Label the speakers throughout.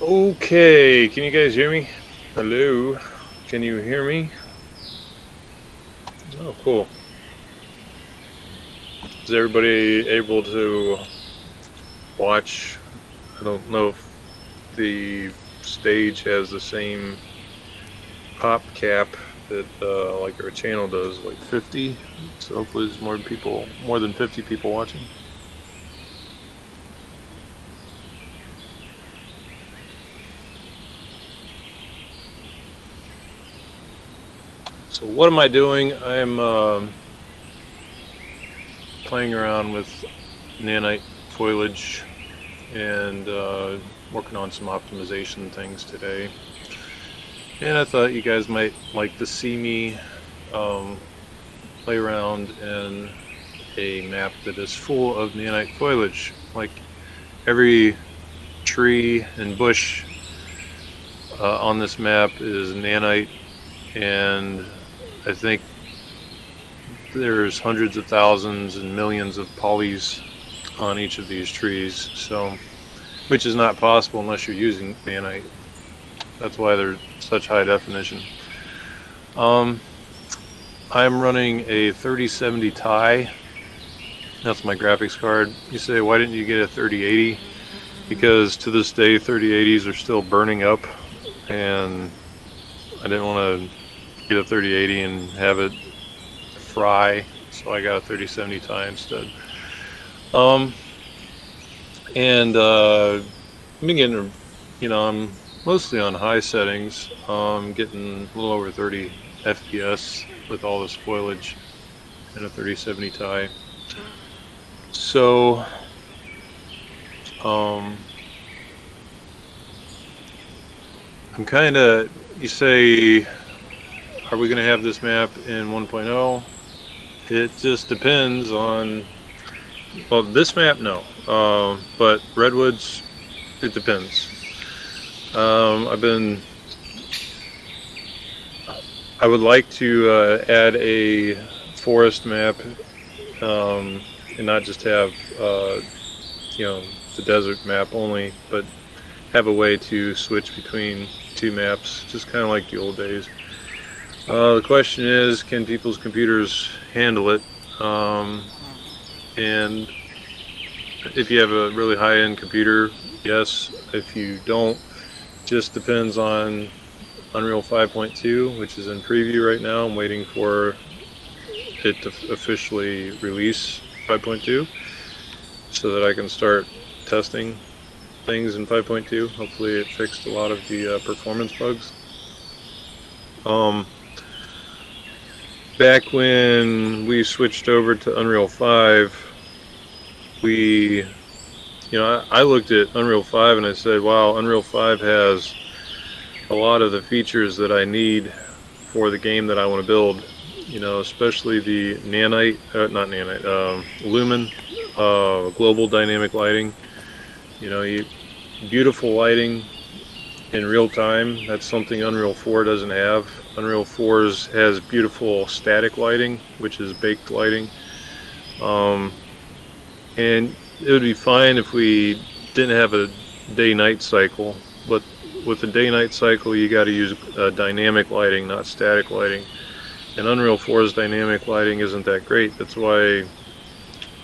Speaker 1: Okay, can you guys hear me? Hello, can you hear me? Oh, cool. Is everybody able to watch? I don't know if the stage has the same pop cap that like our channel does, like 50. So hopefully there's more than 50 people watching. So what am I doing? I'm playing around with nanite foliage and working on some optimization things today. And I thought you guys might like to see me play around in a map that is full of nanite foliage. Like every tree and bush on this map is nanite, and I think there's hundreds of thousands and millions of polys on each of these trees, so which is not possible unless you're using nanite. That's why they're such high definition. I'm running a 3070 Ti. That's my graphics card. You say, why didn't you get a 3080? Because to this day 3080s are still burning up, and I didn't want to get a 3080 and have it fry, so I got a 3070 Ti instead. I've been getting, I'm mostly on high settings. Getting a little over 30 FPS with all this foliage and a 3070 Ti. So, I'm kind of, you say, are we going to have this map in 1.0? It just depends on, well, this map, no. But redwoods, it depends. I would like to add a forest map, and not just have, the desert map only, but have a way to switch between two maps, just kind of like the old days. The question is, can people's computers handle it? And if you have a really high-end computer, yes. If you don't, just depends on Unreal 5.2, which is in preview right now. I'm waiting for it to officially release 5.2 so that I can start testing things in 5.2. Hopefully it fixed a lot of the performance bugs. Back when we switched over to Unreal 5, I looked at Unreal 5 and I said, wow, Unreal 5 has a lot of the features that I need for the game that I want to build, especially the lumen, global dynamic lighting, beautiful lighting in real time. That's something Unreal 4 doesn't have. Unreal 4 has beautiful static lighting, which is baked lighting. And it would be fine if we didn't have a day-night cycle, but with the day-night cycle you got to use dynamic lighting, not static lighting. And Unreal 4's dynamic lighting isn't that great. That's why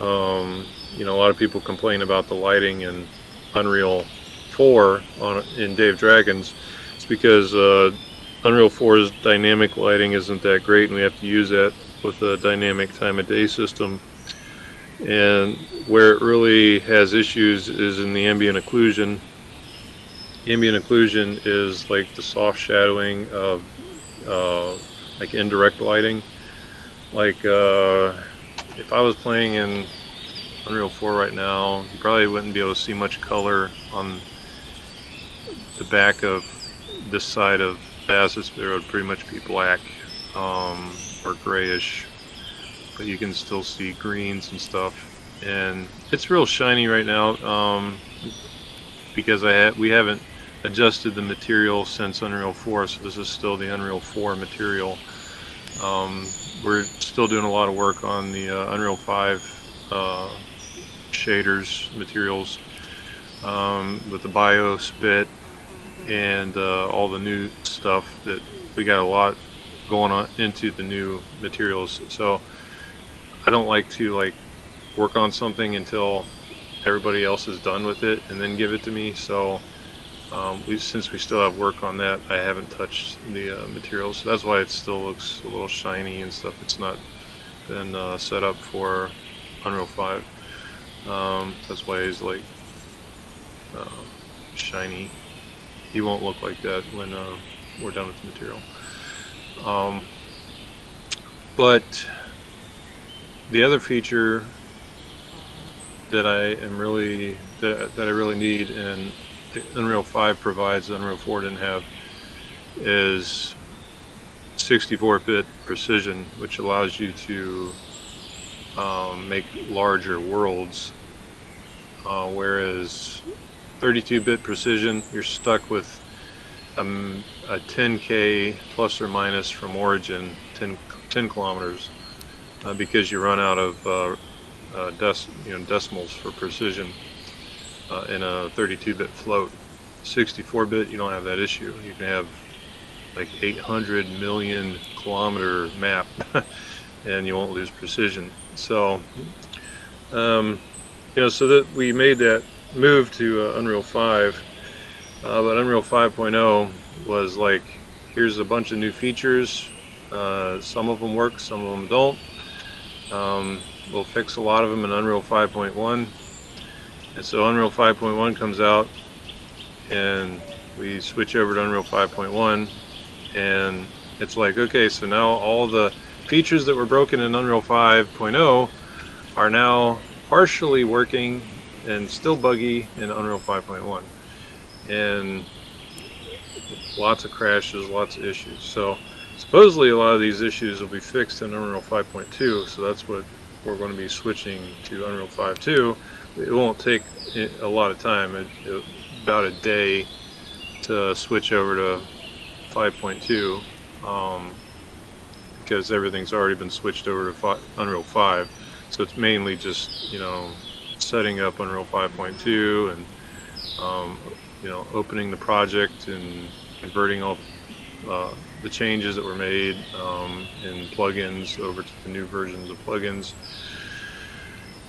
Speaker 1: a lot of people complain about the lighting in Unreal 4 in Dave Dragons. It's because Unreal 4's dynamic lighting isn't that great, and we have to use that with a dynamic time of day system. And where it really has issues is in the ambient occlusion. Ambient occlusion is like the soft shadowing of like indirect lighting. Like if I was playing in Unreal 4 right now, you probably wouldn't be able to see much color on the back of this side of the Atmosphere. It would pretty much be black or grayish, but you can still see greens and stuff. And it's real shiny right now because we haven't adjusted the material since Unreal 4, so this is still the Unreal 4 material. We're still doing a lot of work on the Unreal 5 shaders materials with the bio spit and all the new stuff that we got a lot going on into the new materials. So I don't like to work on something until everybody else is done with it and then give it to me. So since we still have work on that, I haven't touched the materials. So that's why it still looks a little shiny and stuff. It's not been set up for Unreal 5. That's why he's like shiny. He won't look like that when we're done with the material. But the other feature that I really need, and Unreal 5 provides, Unreal 4 didn't have, is 64-bit precision, which allows you to make larger worlds, whereas 32-bit precision, you're stuck with a 10K plus or minus from origin, 10 kilometers, because you run out of decimals for precision in a 32-bit float. 64-bit, you don't have that issue. You can have like 800 million kilometer map and you won't lose precision. So, so that we made that move to Unreal 5, but Unreal 5.0 was like, here's a bunch of new features. Some of them work, some of them don't. We'll fix a lot of them in Unreal 5.1. And so Unreal 5.1 comes out and we switch over to Unreal 5.1, and it's like, okay, so now all the features that were broken in Unreal 5.0 are now partially working and still buggy in Unreal 5.1. And lots of crashes, lots of issues. So supposedly a lot of these issues will be fixed in Unreal 5.2, so that's what we're going to be switching to Unreal 5.2. It won't take a lot of time, about a day to switch over to 5.2, because everything's already been switched over to Unreal 5. So it's mainly just, setting up Unreal 5.2 and, opening the project and converting all the changes that were made in plugins over to the new versions of plugins.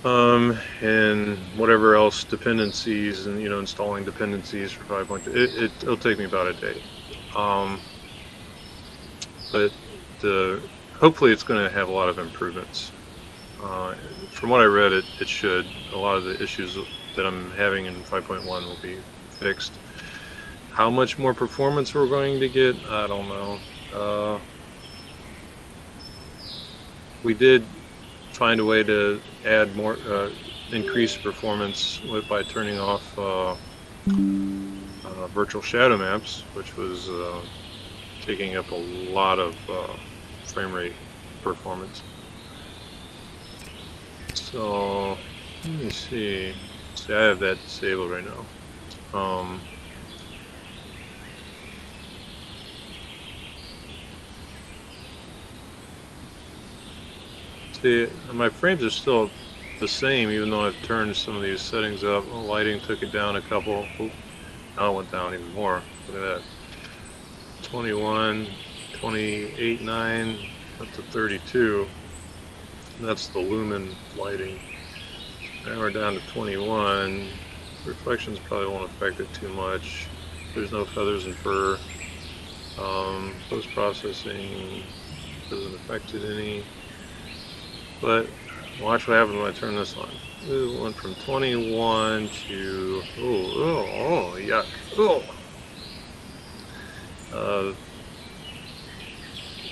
Speaker 1: And whatever else, dependencies, and installing dependencies for 5.2. It'll take me about a day. But hopefully it's going to have a lot of improvements. From what I read, it should. A lot of the issues that I'm having in 5.1 will be fixed. How much more performance we're going to get, I don't know. We did find a way to add more, increase performance by turning off virtual shadow maps, which was taking up a lot of frame rate performance. So let me see. See, I have that disabled right now. See, my frames are still the same, even though I've turned some of these settings up. Well, lighting took it down a couple. Oop, now it went down even more. Look at that. 21, 28, 9, up to 32. That's the lumen lighting. Now we're down to 21. Reflections probably won't affect it too much. There's no feathers and fur. Post-processing doesn't affect it any. But watch what happens when I turn this on. It went from 21 to, yuck.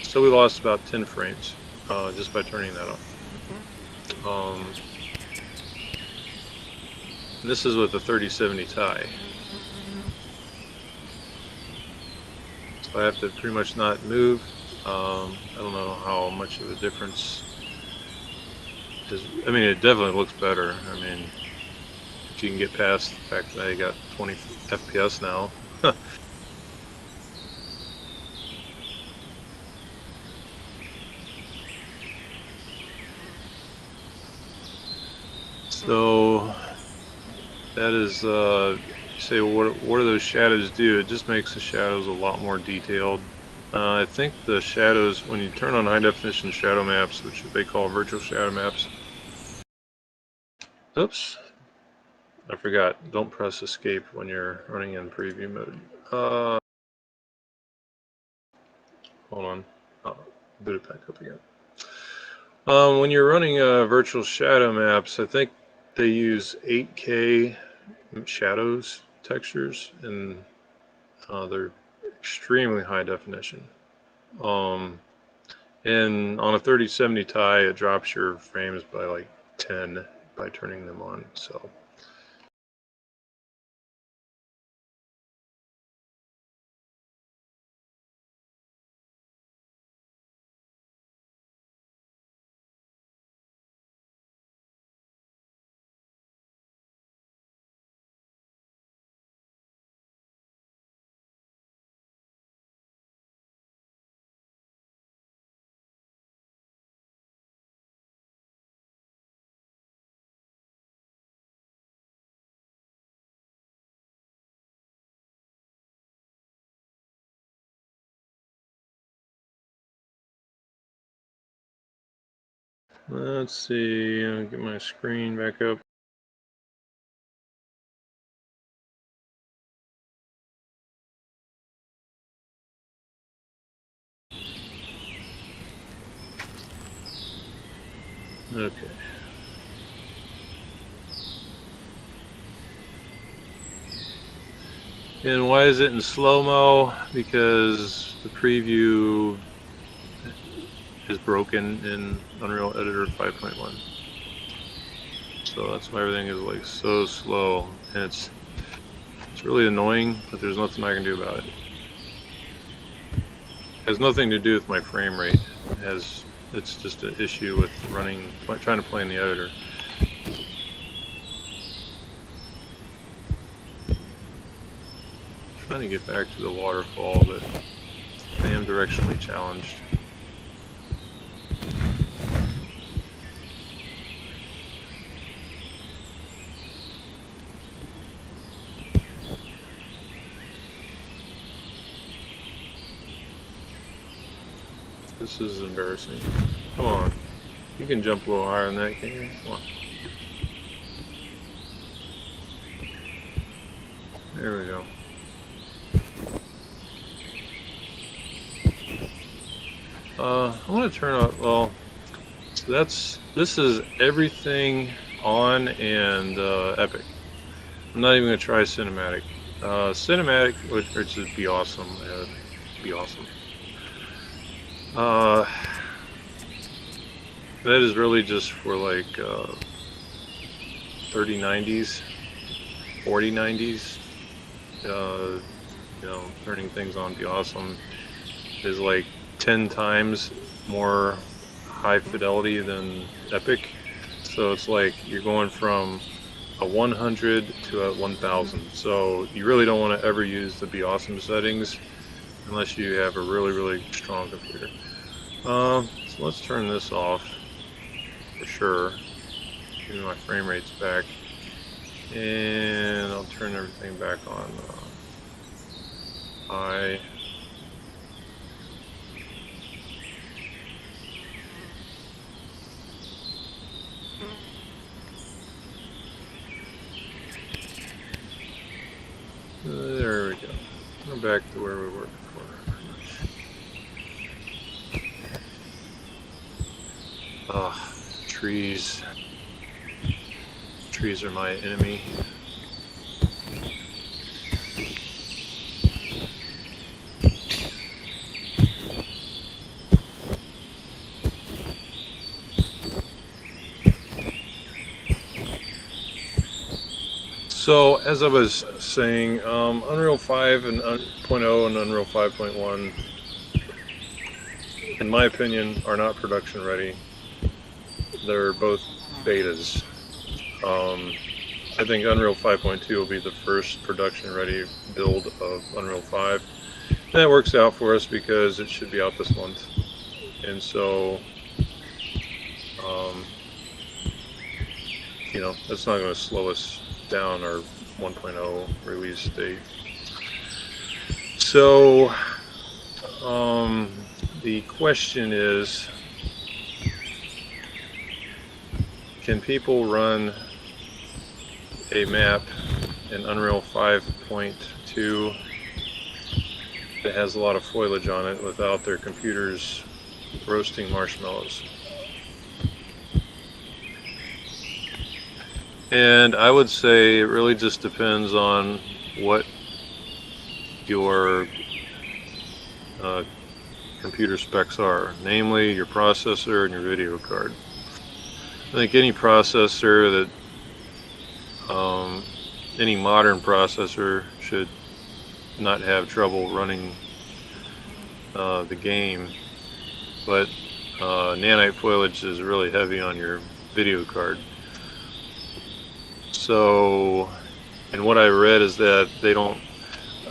Speaker 1: So we lost about 10 frames just by turning that on. This is with the 3070 Ti. So I have to pretty much not move. I don't know how much of a difference. I mean, it definitely looks better. I mean, if you can get past the fact that I got 20 FPS now. So that is say, well, what do those shadows do? It just makes the shadows a lot more detailed. I think the shadows, when you turn on high definition shadow maps, which they call virtual shadow maps. Oops, I forgot. Don't press escape when you're running in preview mode. Hold on. I'll boot it back up again. When you're running virtual shadow maps, I think they use 8K shadows textures, and they're extremely high definition. And on a 3070 Ti, it drops your frames by like 10 by turning them on. So let's see, I'll get my screen back up. Okay. And why is it in slow-mo? Because the preview is broken in Unreal Editor 5.1. So that's why everything is like so slow, and it's really annoying, but there's nothing I can do about it. It has nothing to do with my frame rate. It's just an issue with trying to play in the editor. Trying to get back to the waterfall, but I am directionally challenged. This is embarrassing. Come on. You can jump a little higher than that, can't you? Come on. There we go. I want to turn on, well, this is everything on and epic. I'm not even going to try cinematic. Cinematic, which would be awesome. Be awesome. That is really just for like 3090s, 4090s. You know, turning things on be awesome. Is like 10 times more high fidelity than epic. So it's like you're going from a 100 to a 1000. So you really don't want to ever use the be awesome settings unless you have a really strong computer. So let's turn this off for sure. Give me my frame rates back, and I'll turn everything back on high. There we go. We're back to where we were before. Ah, trees. Trees are my enemy. So, as I was saying, Unreal 5 and 0.0 and Unreal 5.1, in my opinion, are not production ready. They're both betas. I think Unreal 5.2 will be the first production ready build of Unreal 5. And that works out for us because it should be out this month. And so, you know, that's not going to slow us down or 1.0 release date. So the question is, can people run a map in Unreal 5.2 that has a lot of foliage on it without their computers roasting marshmallows? And I would say it really just depends on what your computer specs are, namely your processor and your video card. I think any processor that, any modern processor should not have trouble running the game, but nanite foliage is really heavy on your video card. So, and what I read is that they don't,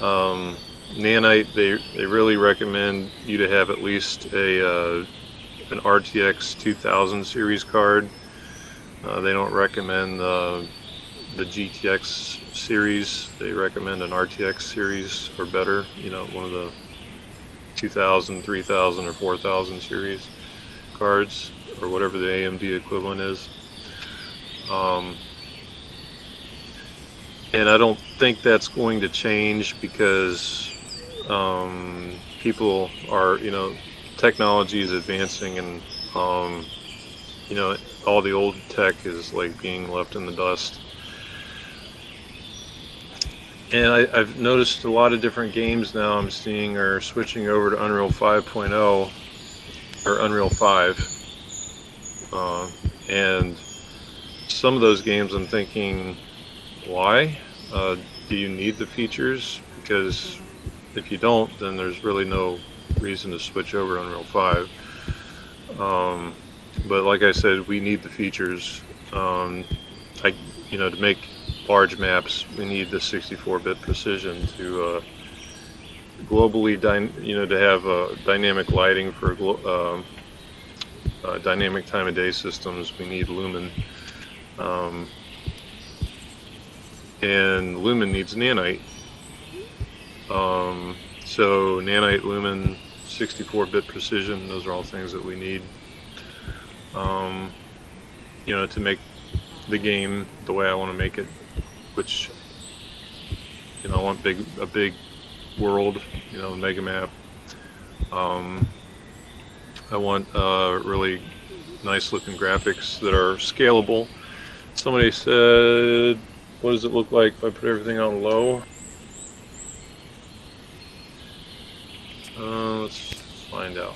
Speaker 1: nanite, they really recommend you to have at least an RTX 2000 series card. They don't recommend the GTX series. They recommend an RTX series or better, you know, one of the 2000, 3000, or 4000 series cards, or whatever the AMD equivalent is. And I don't think that's going to change because people are, you know, technology is advancing, and you know, all the old tech is like being left in the dust. And I've noticed a lot of different games now I'm seeing are switching over to Unreal 5.0 or Unreal 5, and some of those games I'm thinking, why? Do you need the features? Because if you don't, then there's really no reason to switch over to Unreal 5. But like I said, we need the features. You know, to make large maps, we need the 64-bit precision to globally, you know, to have dynamic lighting for dynamic time of day systems. We need lumen. And lumen needs nanite. So nanite, lumen, 64-bit precision, those are all things that we need, you know, to make the game the way I want to make it, which, you know, I want a big world, you know, mega map. I want really nice looking graphics that are scalable. Somebody said, what does it look like if I put everything on low? Let's find out.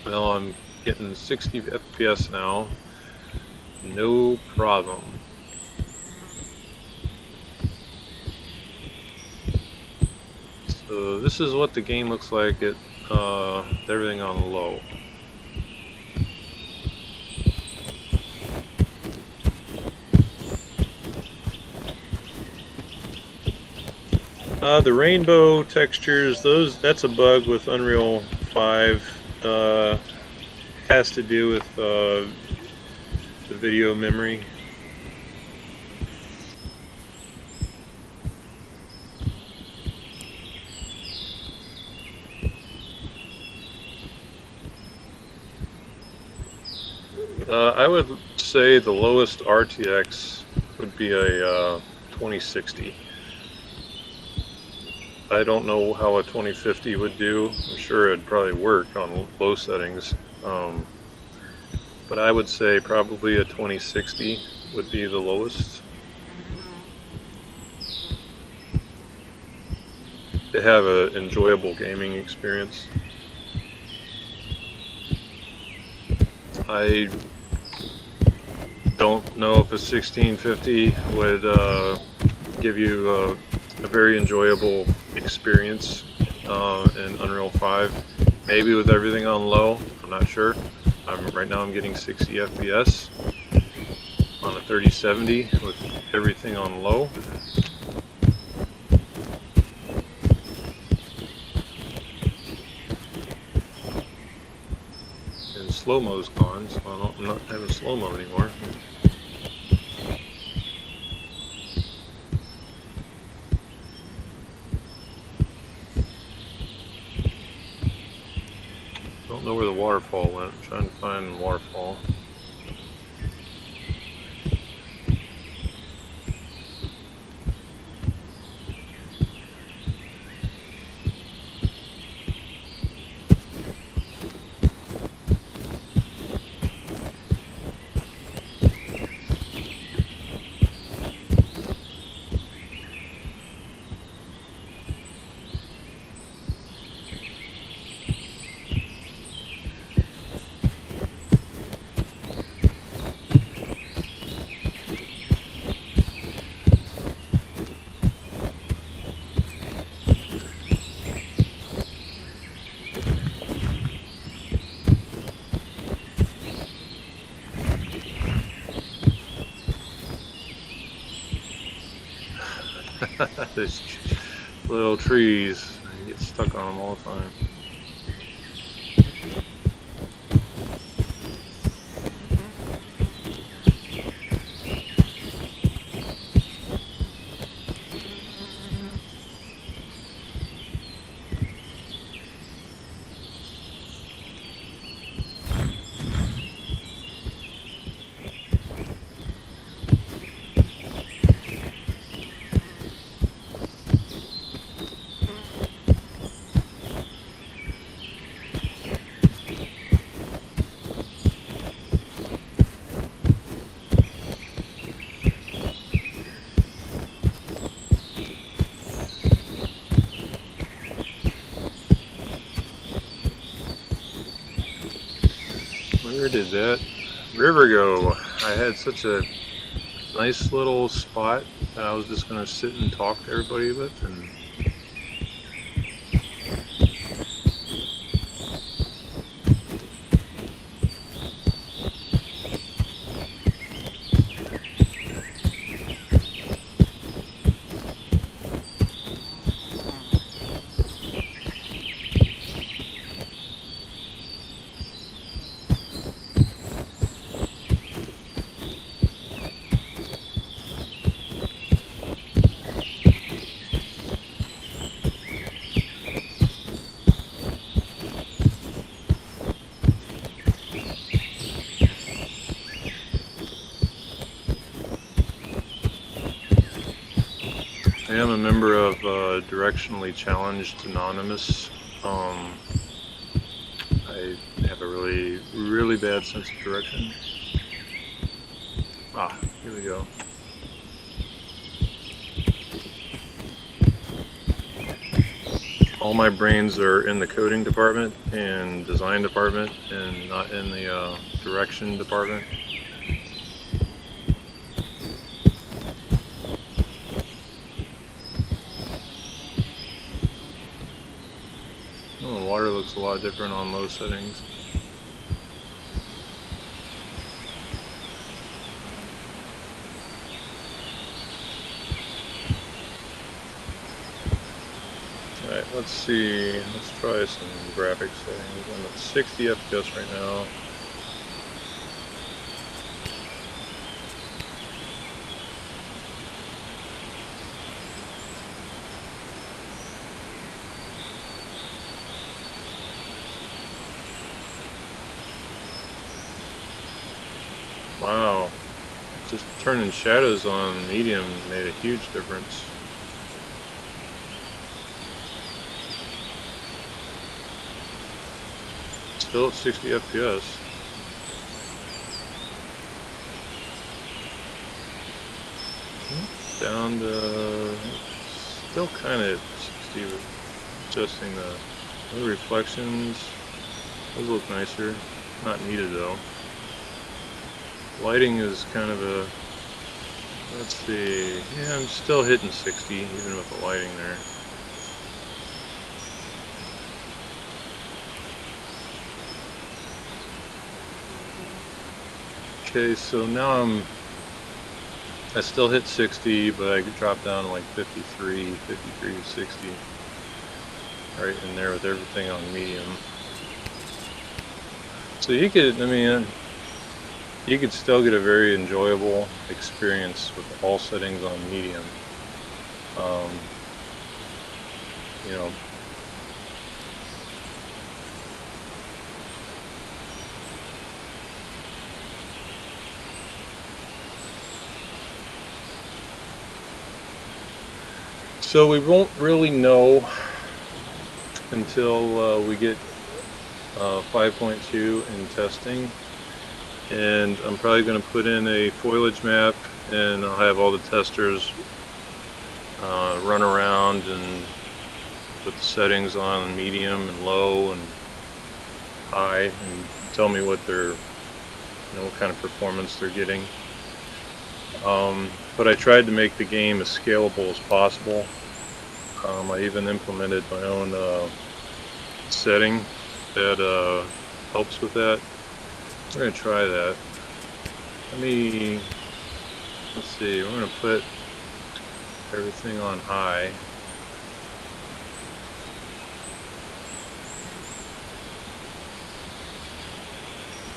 Speaker 1: Well, I'm getting 60 FPS now, no problem. So this is what the game looks like with everything on low. The rainbow textures, that's a bug with Unreal 5. Has to do with the video memory. I would say the lowest RTX would be a 2060. I don't know how a 2050 would do. I'm sure it'd probably work on low settings. But I would say probably a 2060 would be the lowest. To have an enjoyable gaming experience. I don't know if a 1650 would give you a very enjoyable experience in Unreal 5. Maybe with everything on low, I'm not sure. Right now I'm getting 60 FPS on a 3070 with everything on low. And slow-mo's gone, so I'm not having slow-mo anymore. Don't know where the waterfall went. I'm trying to find the waterfall. These little trees, I get stuck on them all the time. Where did that river go? I had such a nice little spot that I was just going to sit and talk to everybody with, and I am a member of Directionally Challenged Anonymous. I have a really bad sense of direction. Ah, here we go. All my brains are in the coding department and design department and not in the direction department. Oh, the water looks a lot different on low settings. Alright, let's see. Let's try some graphics settings. I'm at 60 FPS right now. Wow, just turning shadows on medium made a huge difference. Still at 60 FPS. Down to still kind of 60, but adjusting the reflections. Those look nicer. Not needed though. Lighting is kind of a, let's see, yeah, I'm still hitting 60 even with the lighting there. Okay, so now I'm I still hit 60, but I could drop down to like 53 to 60. Right in there with everything on medium. So you could, I mean, you could still get a very enjoyable experience with all settings on medium. You know, so we won't really know until we get 5.2 in testing, and I'm probably going to put in a foliage map, and I'll have all the testers run around and put the settings on medium and low and high, and tell me what they're, you know, what kind of performance they're getting. But I tried to make the game as scalable as possible. I even implemented my own setting that helps with that. We're going to try that. Let's see, we're going to put everything on high.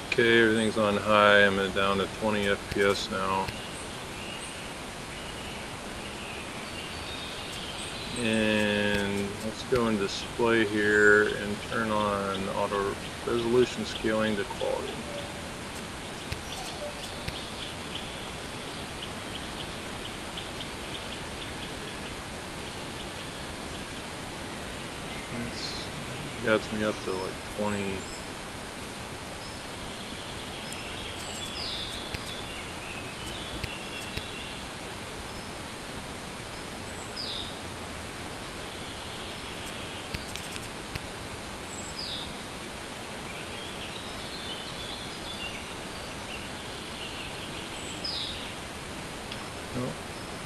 Speaker 1: Okay, everything's on high. I'm down to 20 FPS now. And let's go in display here and turn on auto resolution scaling to quality. That's me up to like 20.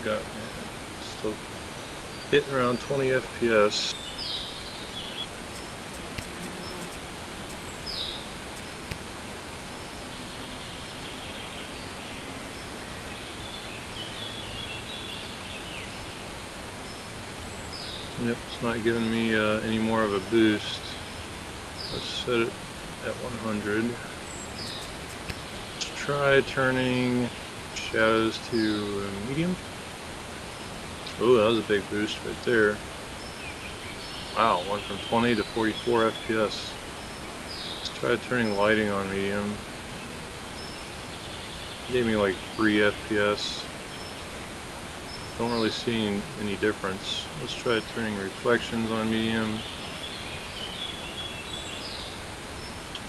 Speaker 1: Got still hitting around 20 FPS. Yep, it's not giving me any more of a boost. Let's set it at 100. Let's try turning shadows to medium. Oh, that was a big boost right there. Wow, went from 20 to 44 FPS. Let's try turning lighting on medium. Gave me like 3 FPS. Don't really see any difference. Let's try turning reflections on medium.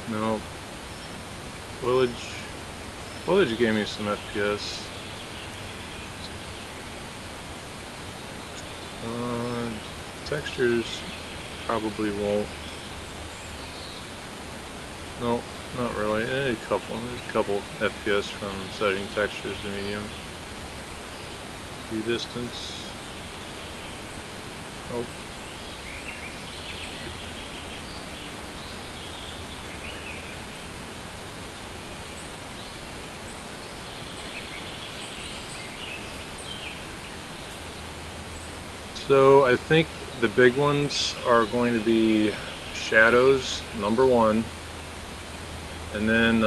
Speaker 1: No. Foliage gave me some FPS. Textures probably won't. No, not really. There's a couple FPS from setting textures to medium. View distance. Oh. So I think the big ones are going to be shadows, number 1, and then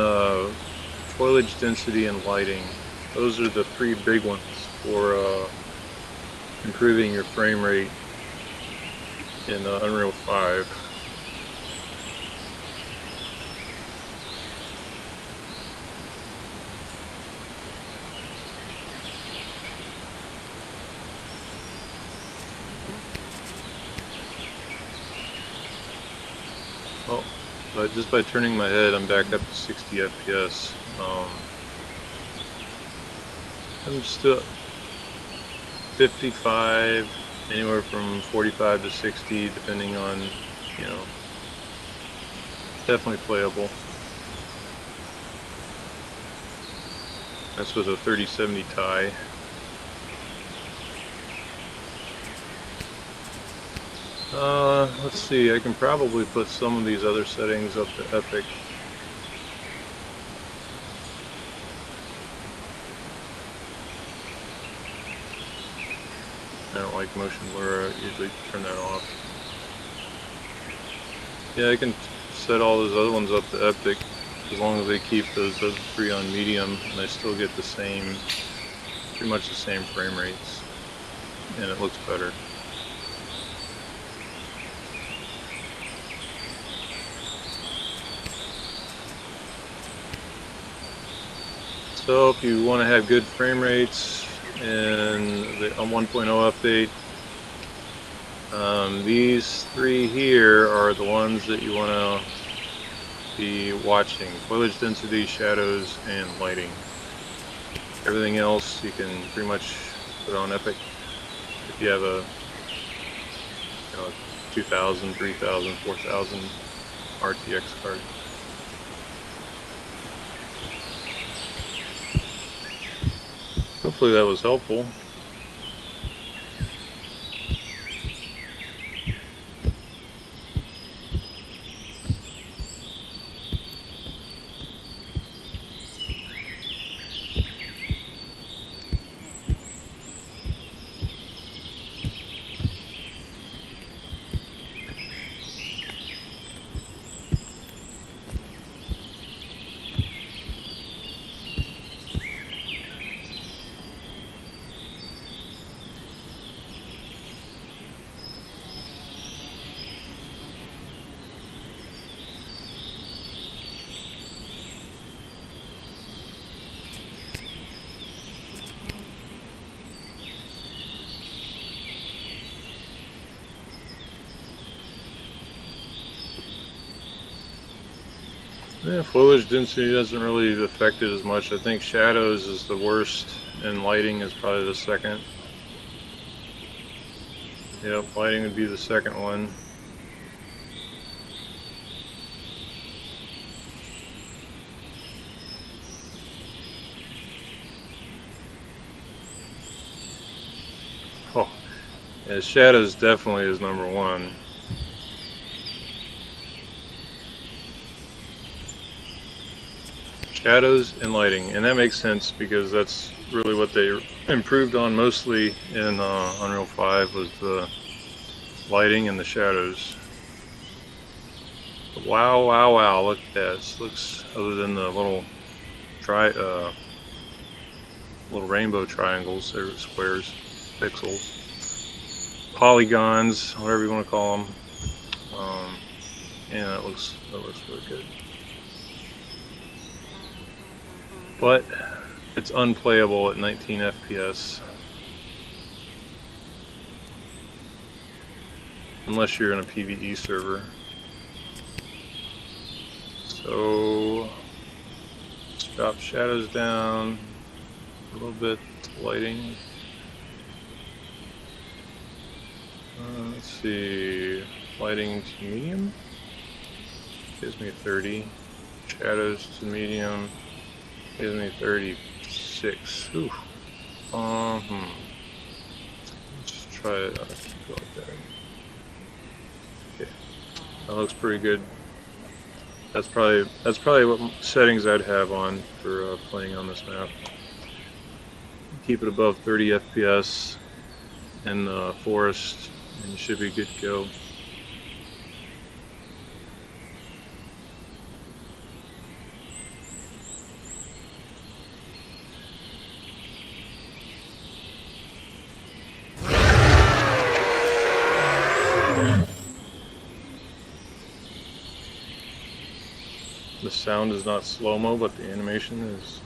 Speaker 1: foliage density and lighting. Those are the 3 big ones for improving your frame rate in Unreal 5. Oh, but just by turning my head, I'm back up to 60 FPS. I'm still 55, anywhere from 45 to 60, depending on, you know, definitely playable. That's with a 3070 Ti. Let's see, I can probably put some of these other settings up to epic. make motion blur, I usually turn that off. Yeah, I can set all those other ones up to epic as long as they keep those other three on medium, and I still get the same, pretty much the same frame rates, and it looks better. So if you want to have good frame rates and the 1.0 update, these three here are the ones that you want to be watching: foliage density, shadows, and lighting. Everything else you can pretty much put on epic if you have a 2000, 3000, 4000 RTX card. Hopefully that was helpful. Yeah, foliage density doesn't really affect it as much. I think shadows is the worst, and lighting is probably the second. Yep, lighting would be the second one. Oh, yeah, shadows definitely is number one. Shadows and lighting, and that makes sense because that's really what they improved on mostly in Unreal 5 was the lighting and the shadows. But wow, wow, wow! Look at that. This looks, other than the little little rainbow triangles or squares, pixels, polygons, whatever you want to call them. Yeah, that looks really good. But it's unplayable at 19 FPS. Unless you're in a PvE server. So let's drop shadows down a little bit, lighting. Let's see, lighting to medium gives me 30. Shadows to medium gives me 36. Ooh. Let's try it. I'll keep going like that. Okay, that looks pretty good. That's probably what settings I'd have on for playing on this map. Keep it above 30 FPS in the forest, and you should be good to go. The sound is not slow-mo, but the animation is.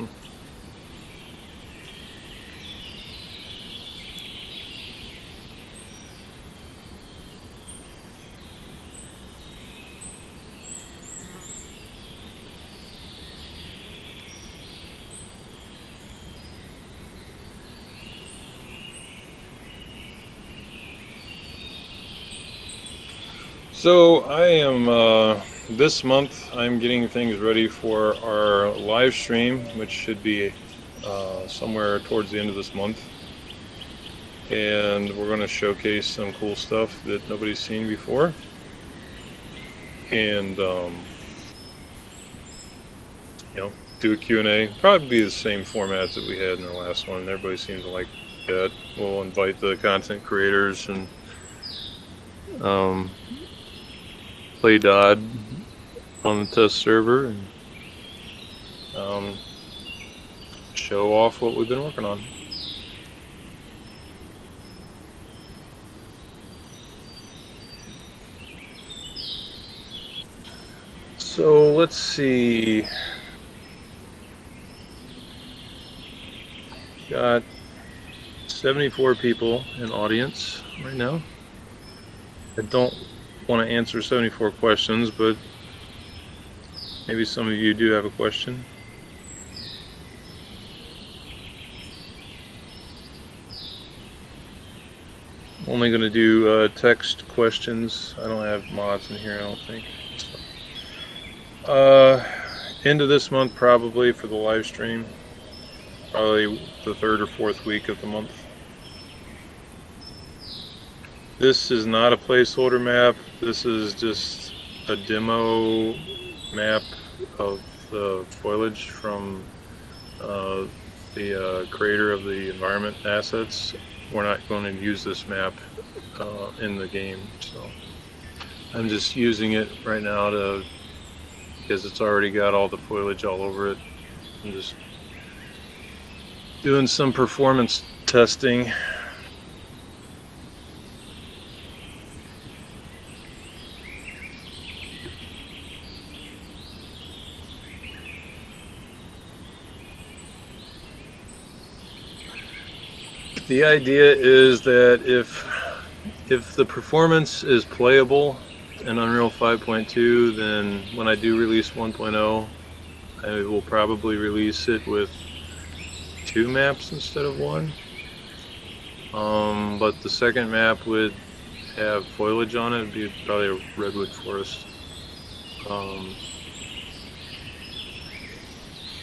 Speaker 1: So I am, this month I'm getting things ready for our live stream, which should be somewhere towards the end of this month. And we're going to showcase some cool stuff that nobody's seen before. And, you know, do a Q&A. Probably be the same format that we had in the last one. Everybody seems to like that. We'll invite the content creators and play Dodd on the test server and show off what we've been working on. So let's see. Got 74 people in audience right now. I don't want to answer 74 questions, but maybe some of you do have a question. I'm only going to do text questions. I don't have mods in here, I don't think. End of this month probably for the live stream. Probably the 3rd or 4th week of the month. This is not a placeholder map. This is just a demo map of the foliage from the creator of the environment assets. We're not going to use this map in the game, so I'm just using it right now because it's already got all the foliage all over it. I'm just doing some performance testing. The idea is that if the performance is playable in Unreal 5.2, then when I do release 1.0, I will probably release it with 2 maps instead of 1. But the second map would have foliage on it. It'd be probably a redwood forest.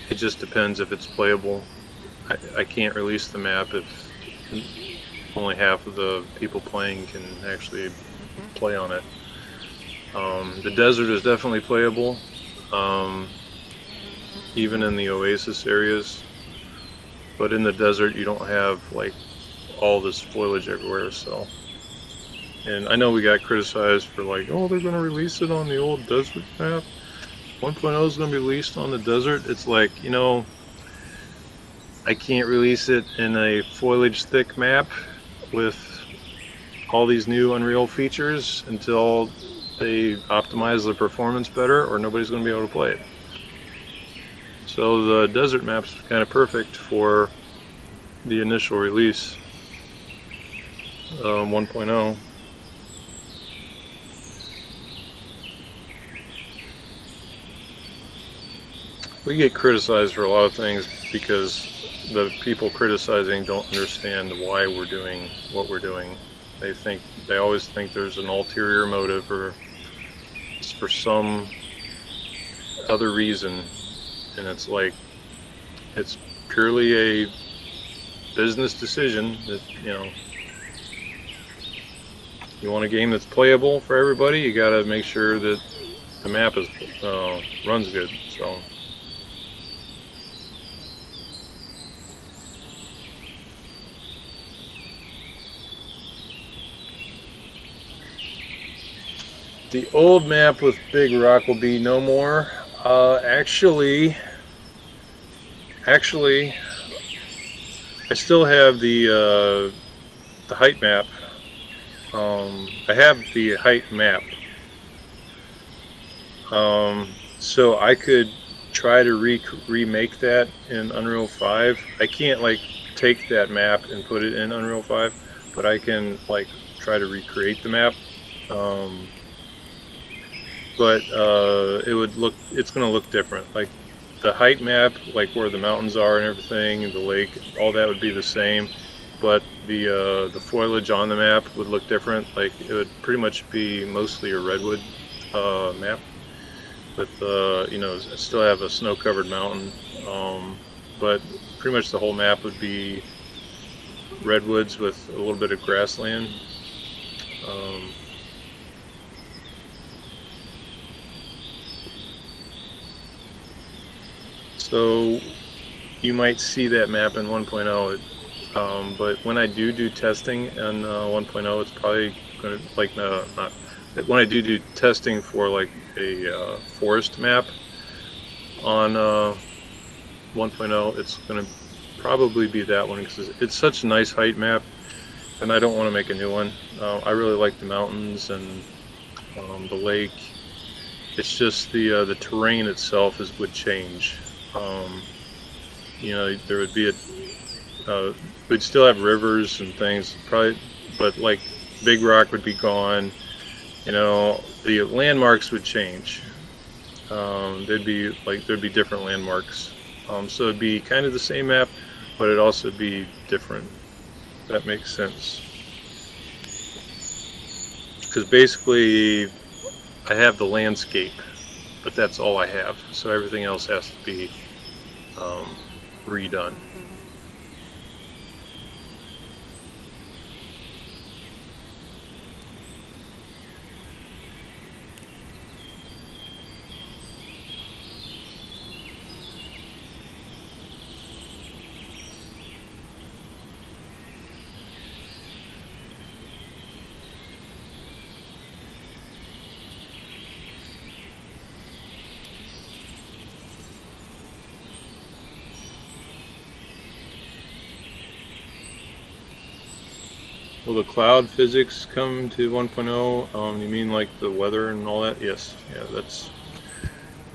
Speaker 1: It just depends if it's playable. I can't release the map if only half of the people playing can actually play on it. The desert is definitely playable, even in the oasis areas. But in the desert, you don't have like all this foliage everywhere. So, and I know we got criticized for like, oh, they're going to release it on the old desert map. 1.0 is going to be released on the desert. It's like, you know, I can't release it in a foliage thick map with all these new Unreal features until they optimize the performance better, or nobody's going to be able to play it. So the desert map's kind of perfect for the initial release, 1.0. We get criticized for a lot of things because the people criticizing don't understand why we're doing what we're doing. They always think there's an ulterior motive, or it's for some other reason, and it's like, it's purely a business decision that, you know, you want a game that's playable for everybody, you got to make sure that the map is runs good. So the old map with Big Rock will be no more. Actually, I still have the height map. I have the height map. So I could try to remake that in Unreal 5. I can't like take that map and put it in Unreal 5, but I can like try to recreate the map. But it's going to look different. Like the height map, like where the mountains are and everything, the lake, all that would be the same. But the foliage on the map would look different. Like it would pretty much be mostly a redwood map, with you know, still have a snow-covered mountain. But pretty much the whole map would be redwoods with a little bit of grassland. So you might see that map in 1.0. But when I do testing in 1.0, it's probably going to, like, no, not, when I do testing for like a forest map on 1.0, it's going to probably be that one, because it's such a nice height map, and I don't want to make a new one. I really like the mountains and the lake. It's just the terrain itself would change. You know, there would be we'd still have rivers and things, probably, but like Big Rock would be gone. You know, the landmarks would change. There'd be different landmarks. So it'd be kind of the same map, but it'd also be different. If that makes sense. Because basically, I have the landscape, but that's all I have. So everything else has to be redone. Will the cloud physics come to 1.0? You mean like the weather and all that? Yes. Yeah, that's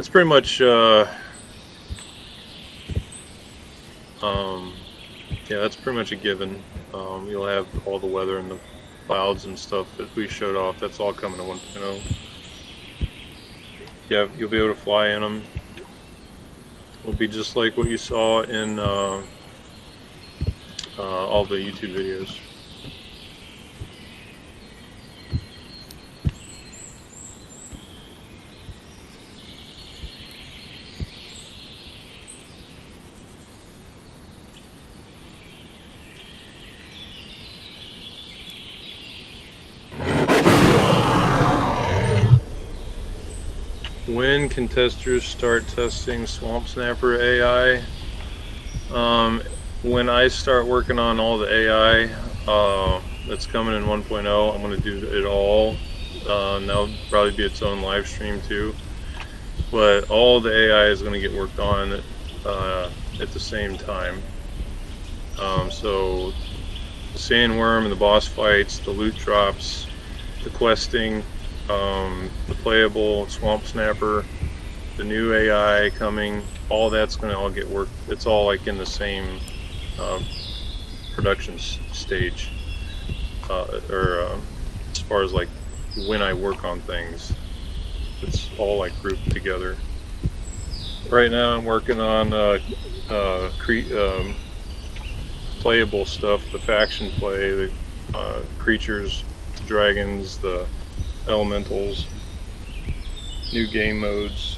Speaker 1: pretty much yeah, that's pretty much a given. You'll have all the weather and the clouds and stuff that we showed off. That's all coming to 1.0. Yeah, you'll be able to fly in them. It'll be just like what you saw in all the YouTube videos. When can testers start testing Swamp Snapper AI? When I start working on all the AI that's coming in 1.0, I'm going to do it all. That'll probably be its own live stream too. But all the AI is going to get worked on at the same time. So the sandworm and the boss fights, the loot drops, the questing, the playable Swamp Snapper, the new AI coming, all that's going to all get worked. It's all like in the same production stage, or as far as like when I work on things, it's all like grouped together. Right now I'm working on playable stuff, the faction play, the creatures, the dragons, the elementals, new game modes,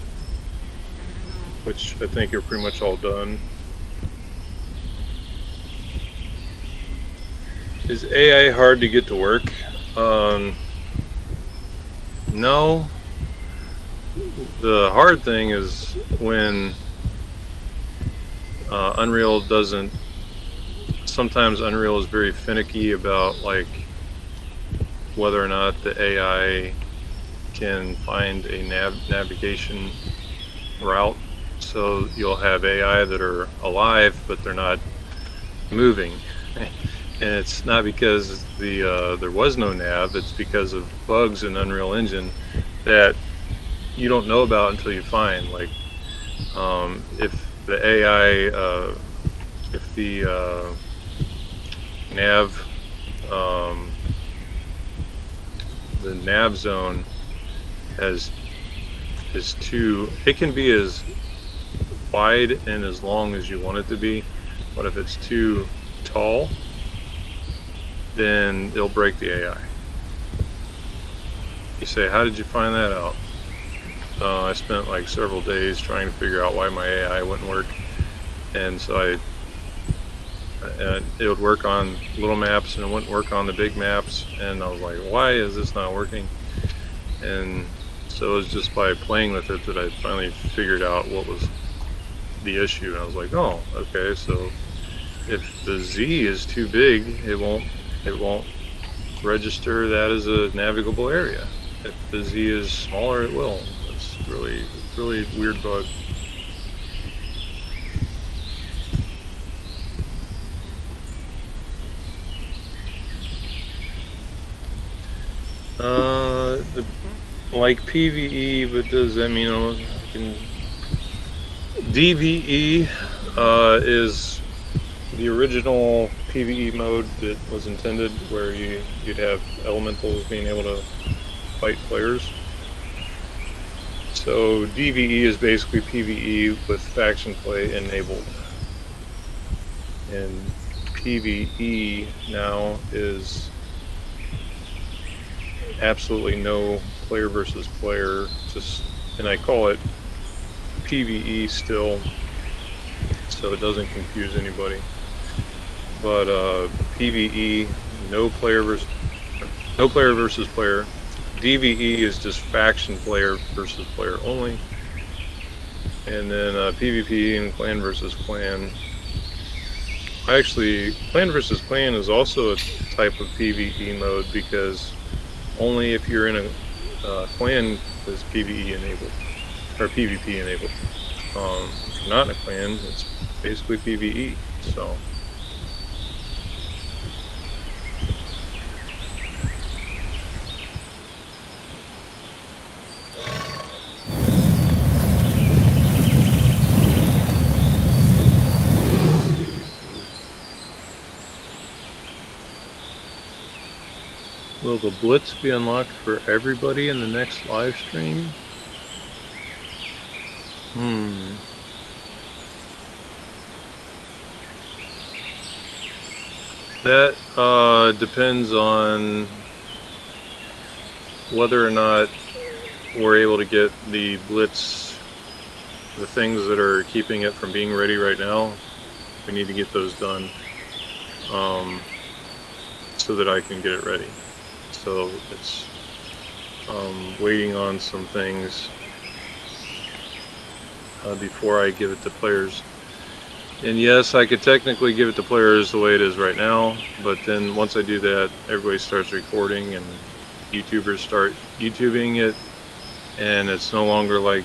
Speaker 1: which I think are pretty much all done. Is AI hard to get to work? No. The hard thing is when Unreal doesn't, sometimes Unreal is very finicky about like whether or not the AI can find a navigation route. So you'll have AI that are alive, but they're not moving. And it's not because there was no nav, it's because of bugs in Unreal Engine that you don't know about until you find. Like, if the AI, if the nav zone is too, it can be as wide and as long as you want it to be, but if it's too tall, then it'll break the AI. You say, how did you find that out? I spent like several days trying to figure out why my AI wouldn't work, and so it would work on little maps and it wouldn't work on the big maps, and I was like, why is this not working? And so it was just by playing with it that I finally figured out what was the issue, and I was like, oh, okay, so if the Z is too big, it won't register that as a navigable area. If the Z is smaller, it will. It's really weird bug. Like PVE, but does that mean DVE is the original PVE mode that was intended, where you'd have elementals being able to fight players. So DVE is basically PVE with faction play enabled, and PVE now is absolutely no player versus player, and I call it PVE still, so it doesn't confuse anybody. But PVE, no player versus player. DVE is just faction player versus player only, and then PvP and clan versus clan. Actually, clan versus clan is also a type of PvE mode, because only if you're in a clan is PvE enabled, or PvP enabled. If you're not in a clan, it's basically PvE. So. Will the Blitz be unlocked for everybody in the next live stream? That depends on whether or not we're able to get the Blitz, the things that are keeping it from being ready right now. We need to get those done so that I can get it ready. So it's waiting on some things before I give it to players. And yes, I could technically give it to players the way it is right now, but then once I do that, everybody starts recording and YouTubers start YouTubing it, and it's no longer like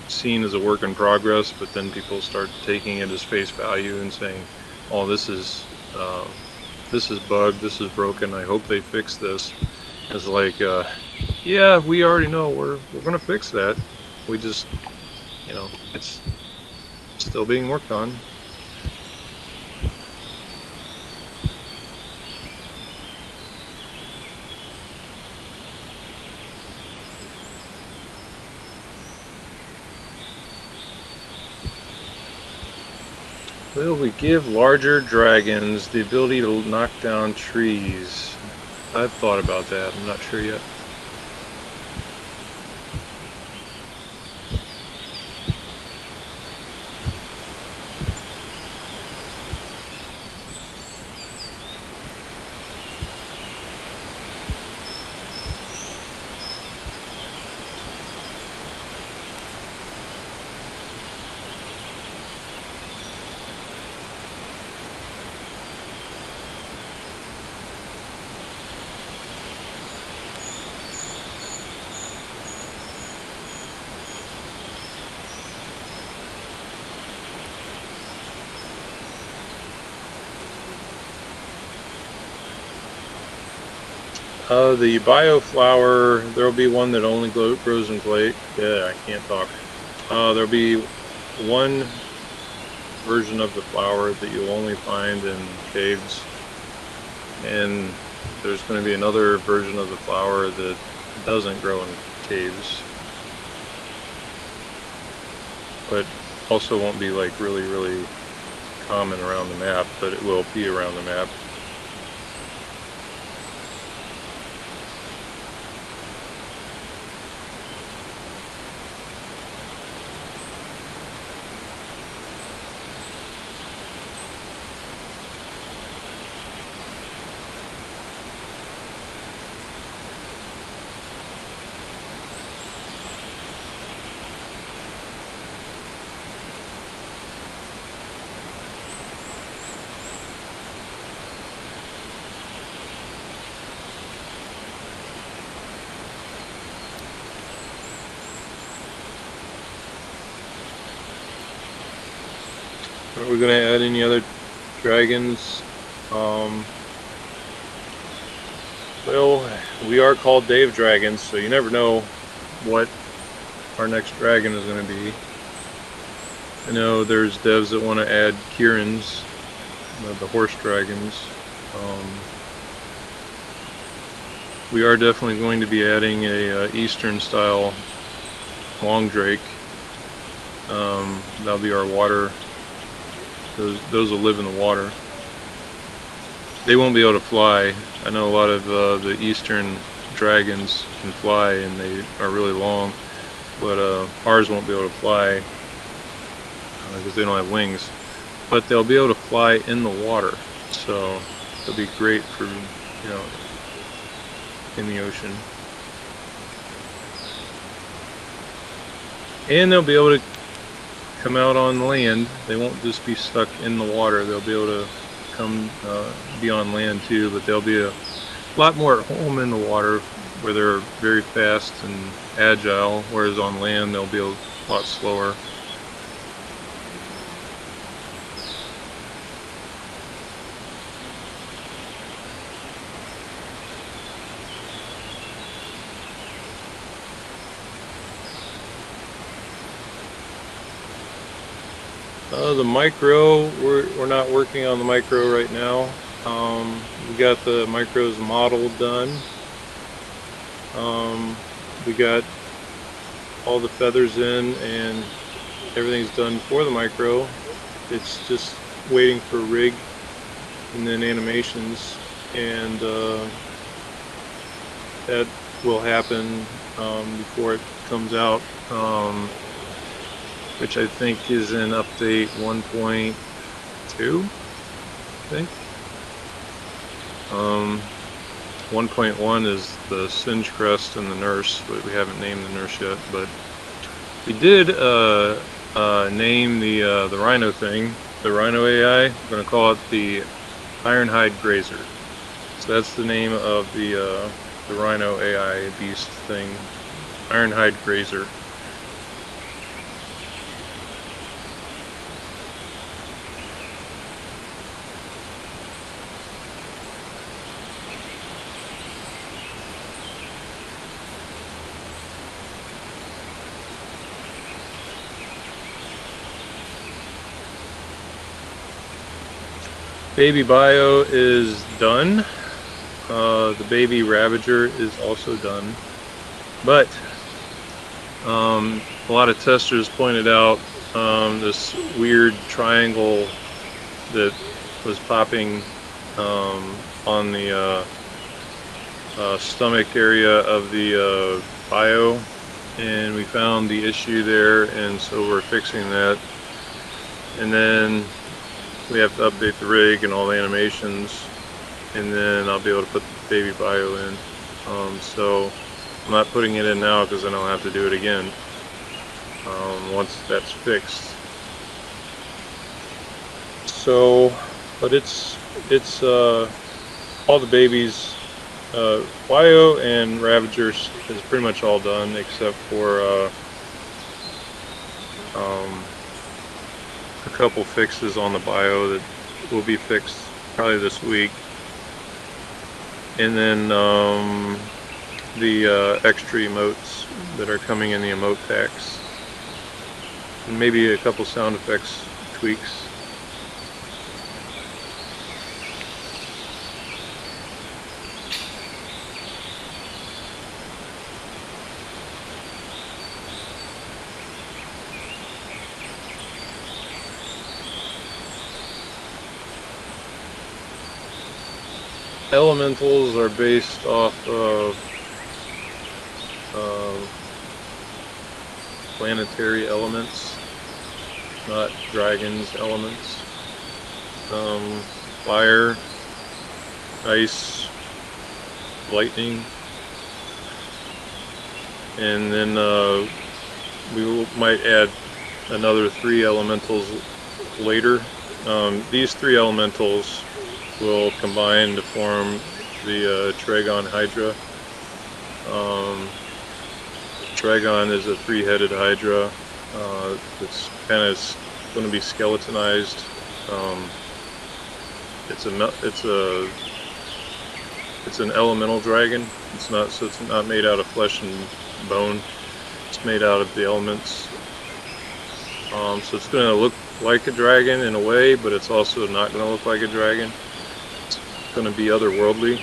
Speaker 1: seen as a work in progress, but then people start taking it as face value and saying, oh, this is bugged, this is broken, I hope they fix this. It's like, yeah, we already know, we're gonna fix that. We just, it's still being worked on. Will we give larger dragons the ability to knock down trees? I've thought about that, I'm not sure yet. The bioflower, there'll be one that only grows in clay. Yeah, I can't talk. There'll be one version of the flower that you'll only find in caves, and there's going to be another version of the flower that doesn't grow in caves, but also won't be like really common around the map, but it will be around the map. Are we going to add any other dragons? Well, we are called Dave Dragons, so you never know what our next dragon is going to be. I know there's devs that want to add Kieran's, the horse dragons. We are definitely going to be adding a Eastern style long drake. That'll be our water. Those will live in the water. They won't be able to fly. I know a lot of the Eastern dragons can fly and they are really long, but ours won't be able to fly because they don't have wings. But they'll be able to fly in the water, so it'll be great for, you know, in the ocean. And they'll be able to come out on land. They won't just be stuck in the water. They'll be able to come be on land too, but they'll be a lot more at home in the water where they're very fast and agile, whereas on land they'll be a lot slower. The micro, we're not working on the micro right now. We got the micro's model done. We got all the feathers in and everything's done for the micro. It's just waiting for rig and then animations, and that will happen before it comes out. Which I think is in update 1.2, I think. 1.1 is the Singe Crest and the Nurse, but we haven't named the Nurse yet. But we did name the Rhino thing, the Rhino AI. I'm going to call it the Ironhide Grazer. So that's the name of the Rhino AI beast thing, Ironhide Grazer. Baby bio is done. The baby Ravager is also done. But a lot of testers pointed out this weird triangle that was popping on the stomach area of the bio, and we found the issue there, and so we're fixing that. And then we have to update the rig and all the animations, and then I'll be able to put the baby bio in. So I'm not putting it in now because then I'll have to do it again once that's fixed. So, but it's all the babies, bio and Ravagers is pretty much all done except for a couple fixes on the bio that will be fixed probably this week, and then the extra emotes that are coming in the emote packs, and maybe a couple sound effects tweaks. Elementals are based off of planetary elements, not dragons elements. Fire, ice, lightning, and then we might add another 3 elementals later. These 3 elementals will combine to form the Tragon Hydra. Tragon is a 3-headed Hydra that's kind of going to be skeletonized It's an elemental dragon. It's not made out of flesh and bone. It's made out of the elements. So it's going to look like a dragon in a way, but it's also not going to look like a dragon. It's going to be otherworldly,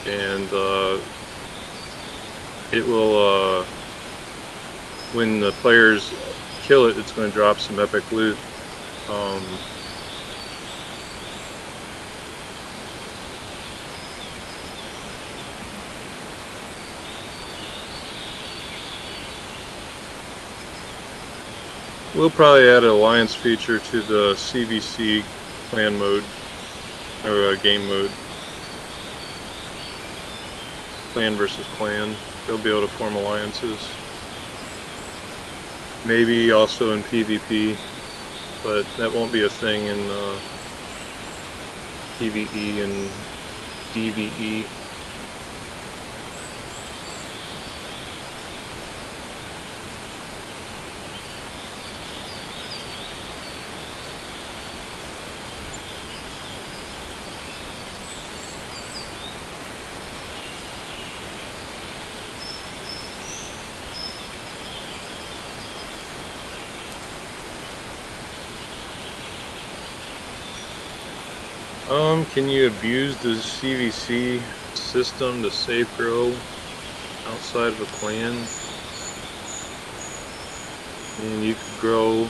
Speaker 1: and it will, when the players kill it, it's going to drop some epic loot. We'll probably add an alliance feature to the CVC clan mode, or game mode. Clan versus clan. They'll be able to form alliances. Maybe also in PvP, but that won't be a thing in PvE and DvE. Can you abuse the CVC system to safe grow outside of a clan? And you could grow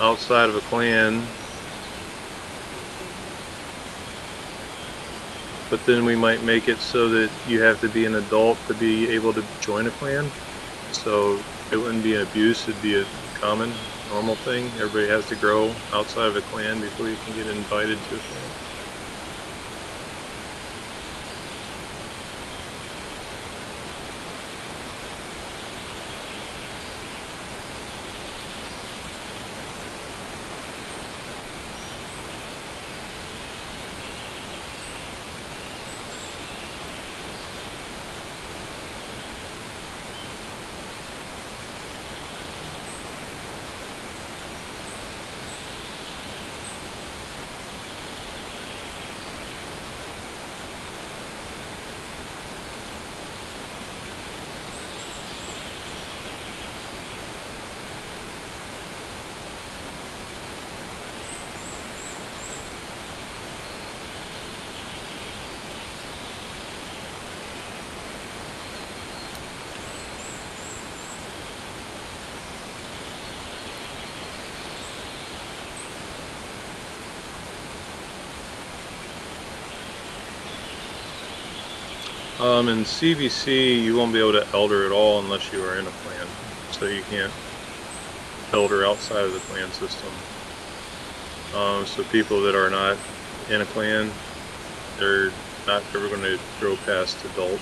Speaker 1: outside of a clan, but then we might make it so that you have to be an adult to be able to join a clan. So it wouldn't be an abuse, it'd be a common, normal thing. Everybody has to grow outside of a clan before you can get invited to a clan. In CVC, you won't be able to elder at all unless you are in a clan. So you can't elder outside of the clan system. So people that are not in a clan, they're not ever going to grow past adult.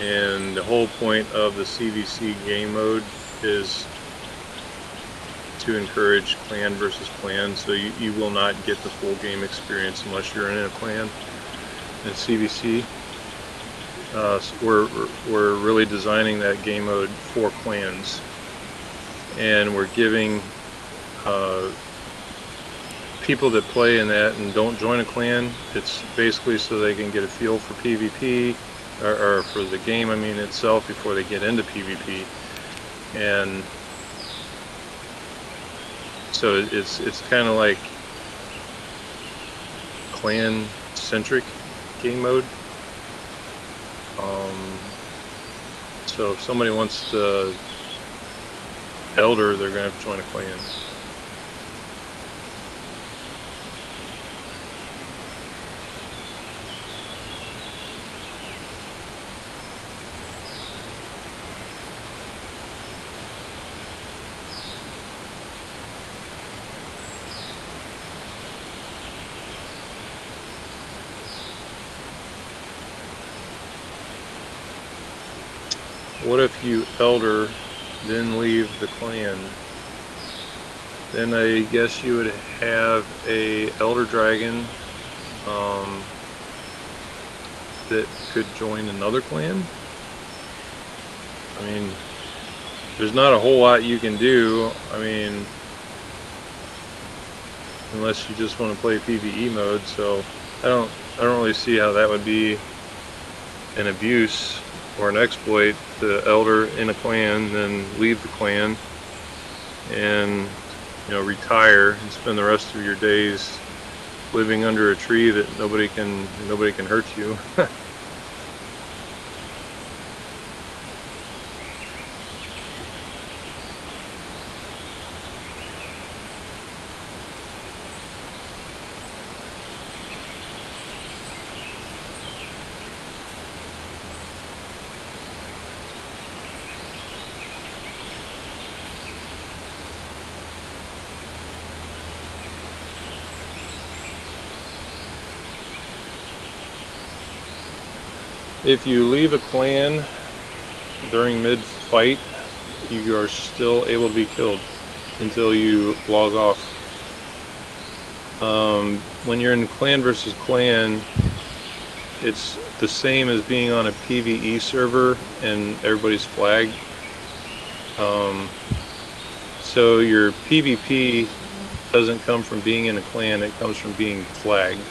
Speaker 1: And the whole point of the CVC game mode is to encourage clan versus clan, so you will not get the full game experience unless you're in a clan. In CVC, so we're really designing that game mode for clans, and we're giving people that play in that and don't join a clan, it's basically so they can get a feel for PvP or for the game, I mean, itself, before they get into PvP. And so it's kind of like clan centric game mode. So if somebody wants to elder, they're gonna have to join a clan. What if you elder, then leave the clan? Then I guess you would have a elder dragon that could join another clan. I mean, there's not a whole lot you can do. I mean, unless you just want to play PvE mode. So I don't really see how that would be an abuse or an exploit. The elder in a clan, then leave the clan and retire and spend the rest of your days living under a tree that nobody can hurt you. If you leave a clan during mid-fight, you are still able to be killed until you log off. When you're in clan versus clan, it's the same as being on a PvE server and everybody's flagged. So your PvP doesn't come from being in a clan, it comes from being flagged.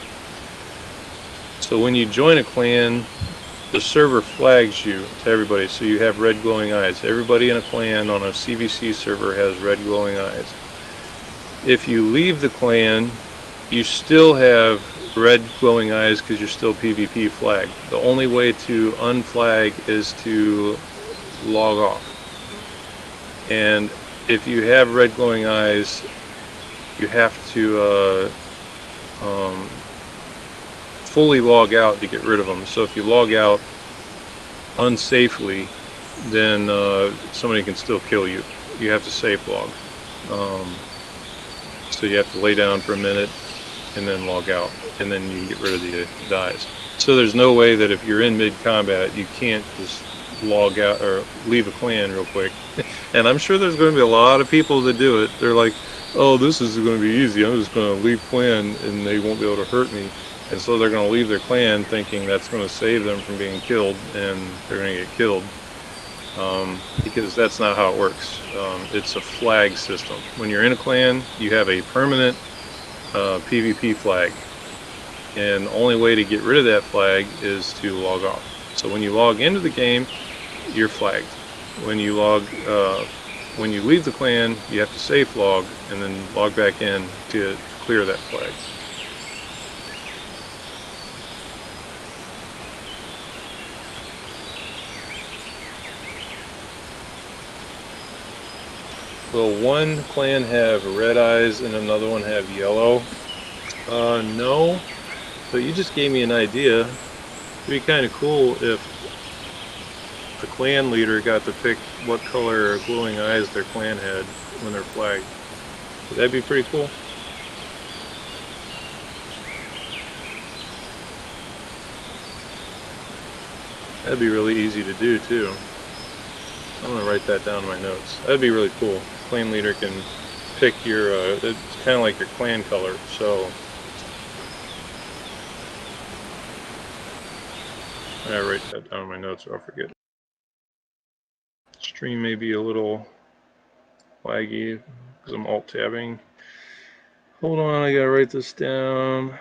Speaker 1: So when you join a clan, the server flags you to everybody, so you have red glowing eyes. Everybody in a clan on a CVC server has red glowing eyes. If you leave the clan, you still have red glowing eyes because you're still PvP flagged. The only way to unflag is to log off. And if you have red glowing eyes, you have to fully log out to get rid of them. So if you log out unsafely, then somebody can still kill you. You have to safe log. So you have to lay down for a minute and then log out, and then you can get rid of the eyes. So there's no way that if you're in mid-combat, you can't just log out or leave a clan real quick. And I'm sure there's going to be a lot of people that do it. They're like, oh, this is going to be easy. I'm just going to leave clan and they won't be able to hurt me. And so they're going to leave their clan thinking that's going to save them from being killed, and they're going to get killed. Because that's not how it works. It's a flag system. When you're in a clan, you have a permanent PvP flag. And the only way to get rid of that flag is to log off. So when you log into the game, you're flagged. When you leave the clan, you have to safe log and then log back in to clear that flag. Will one clan have red eyes and another one have yellow? No, but you just gave me an idea. It'd be kind of cool if the clan leader got to pick what color glowing eyes their clan had when they're flagged. Would that be pretty cool? That'd be really easy to do too. I'm gonna write that down in my notes. That'd be really cool. Clan leader can pick your, it's kind of like your clan color, so. I write that down in my notes or I'll forget. Stream may be a little laggy because I'm alt-tabbing. Hold on, I gotta write this down.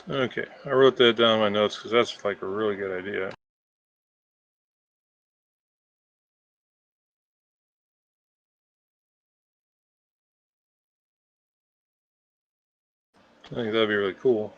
Speaker 1: Okay, I wrote that down in my notes because that's like a really good idea. I think that'd be really cool.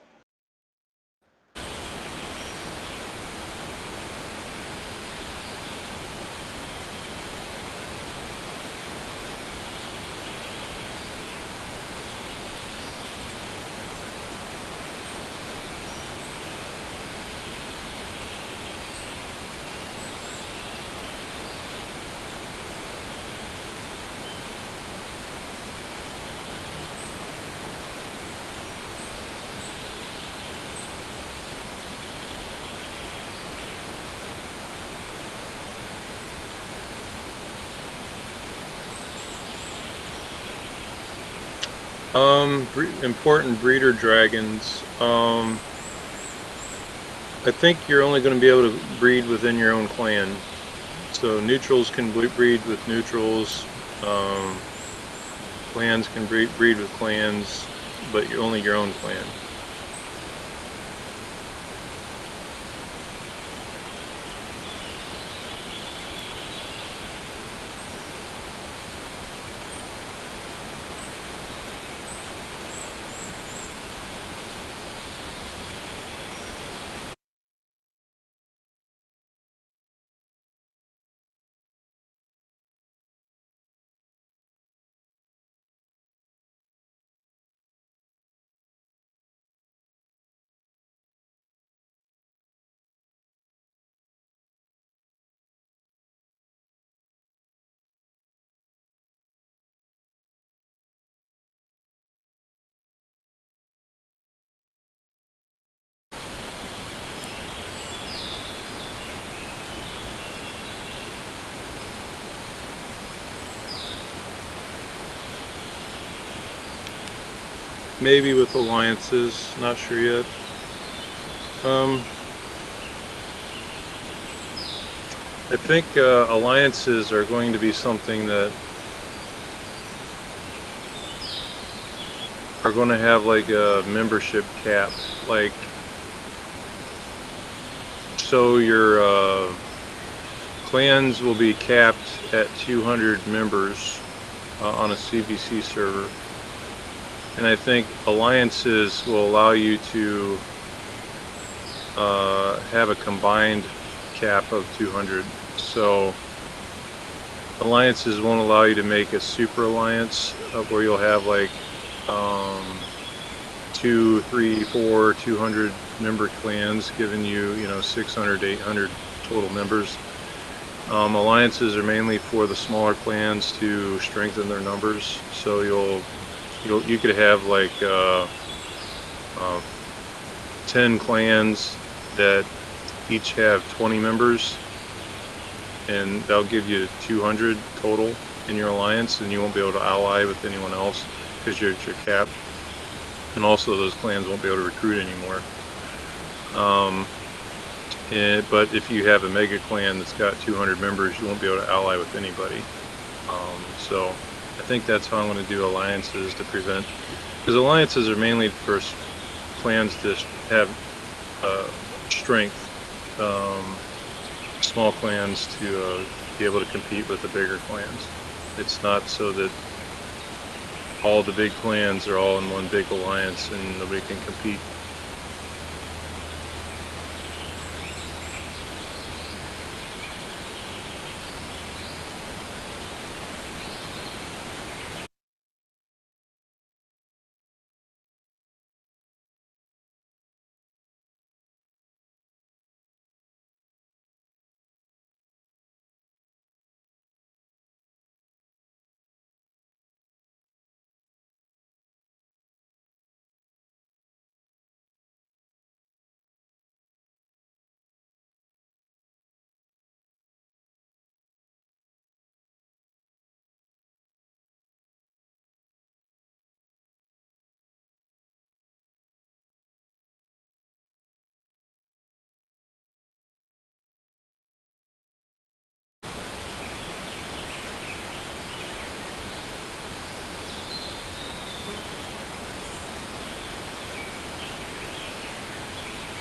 Speaker 1: Important breeder dragons. I think you're only going to be able to breed within your own clan. So neutrals can breed with neutrals. Clans can breed with clans, but you're only your own clan. Maybe with alliances, not sure yet. I think alliances are going to be something that are going to have like a membership cap, like, so your clans will be capped at 200 members on a CVC server. And I think alliances will allow you to have a combined cap of 200. So alliances won't allow you to make a super alliance where you'll have like 2, 3, 4, 200 member clans giving you, 600 to 800 total members. Alliances are mainly for the smaller clans to strengthen their numbers. So you could have like 10 clans that each have 20 members, and that'll give you 200 total in your alliance, and you won't be able to ally with anyone else because you're at your cap. And also those clans won't be able to recruit anymore. But if you have a mega clan that's got 200 members, you won't be able to ally with anybody. So I think that's how I'm going to do alliances to prevent, because alliances are mainly for clans to have strength, small clans to be able to compete with the bigger clans. It's not so that all the big clans are all in one big alliance and nobody can compete.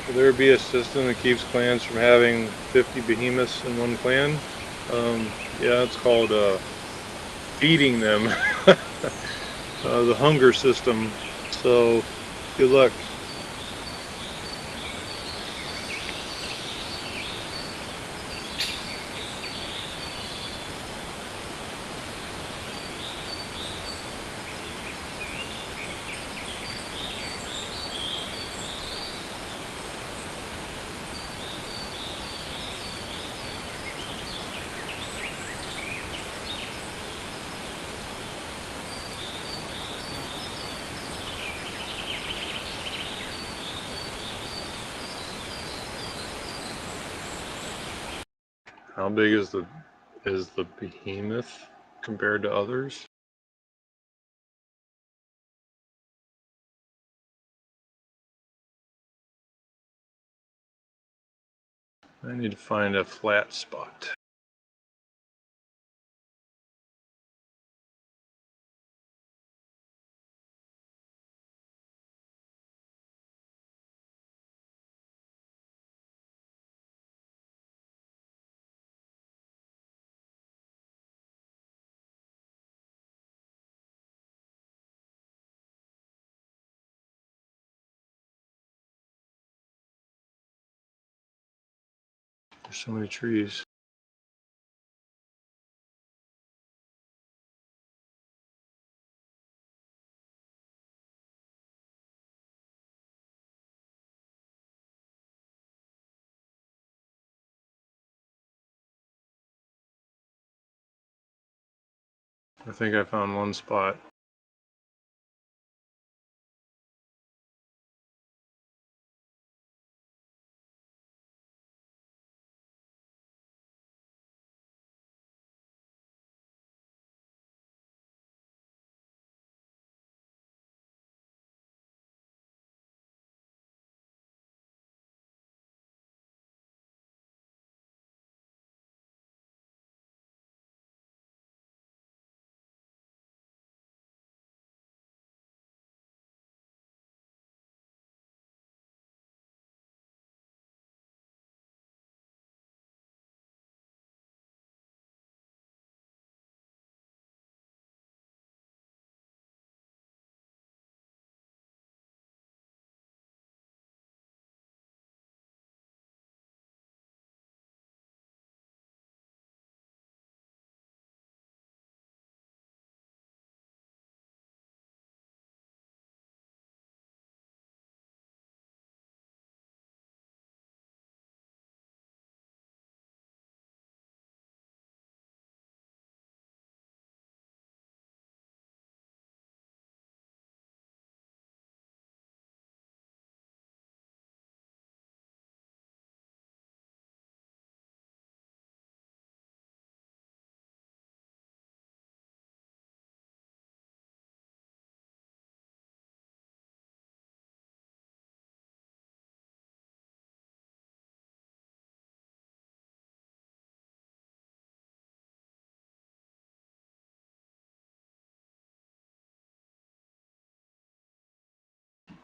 Speaker 1: Will there be a system that keeps clans from having 50 behemoths in one clan? Yeah, it's called feeding them. The hunger system. So Good luck. How big is the behemoth compared to others? I need to find a flat spot. There's so many trees. I think I found one spot.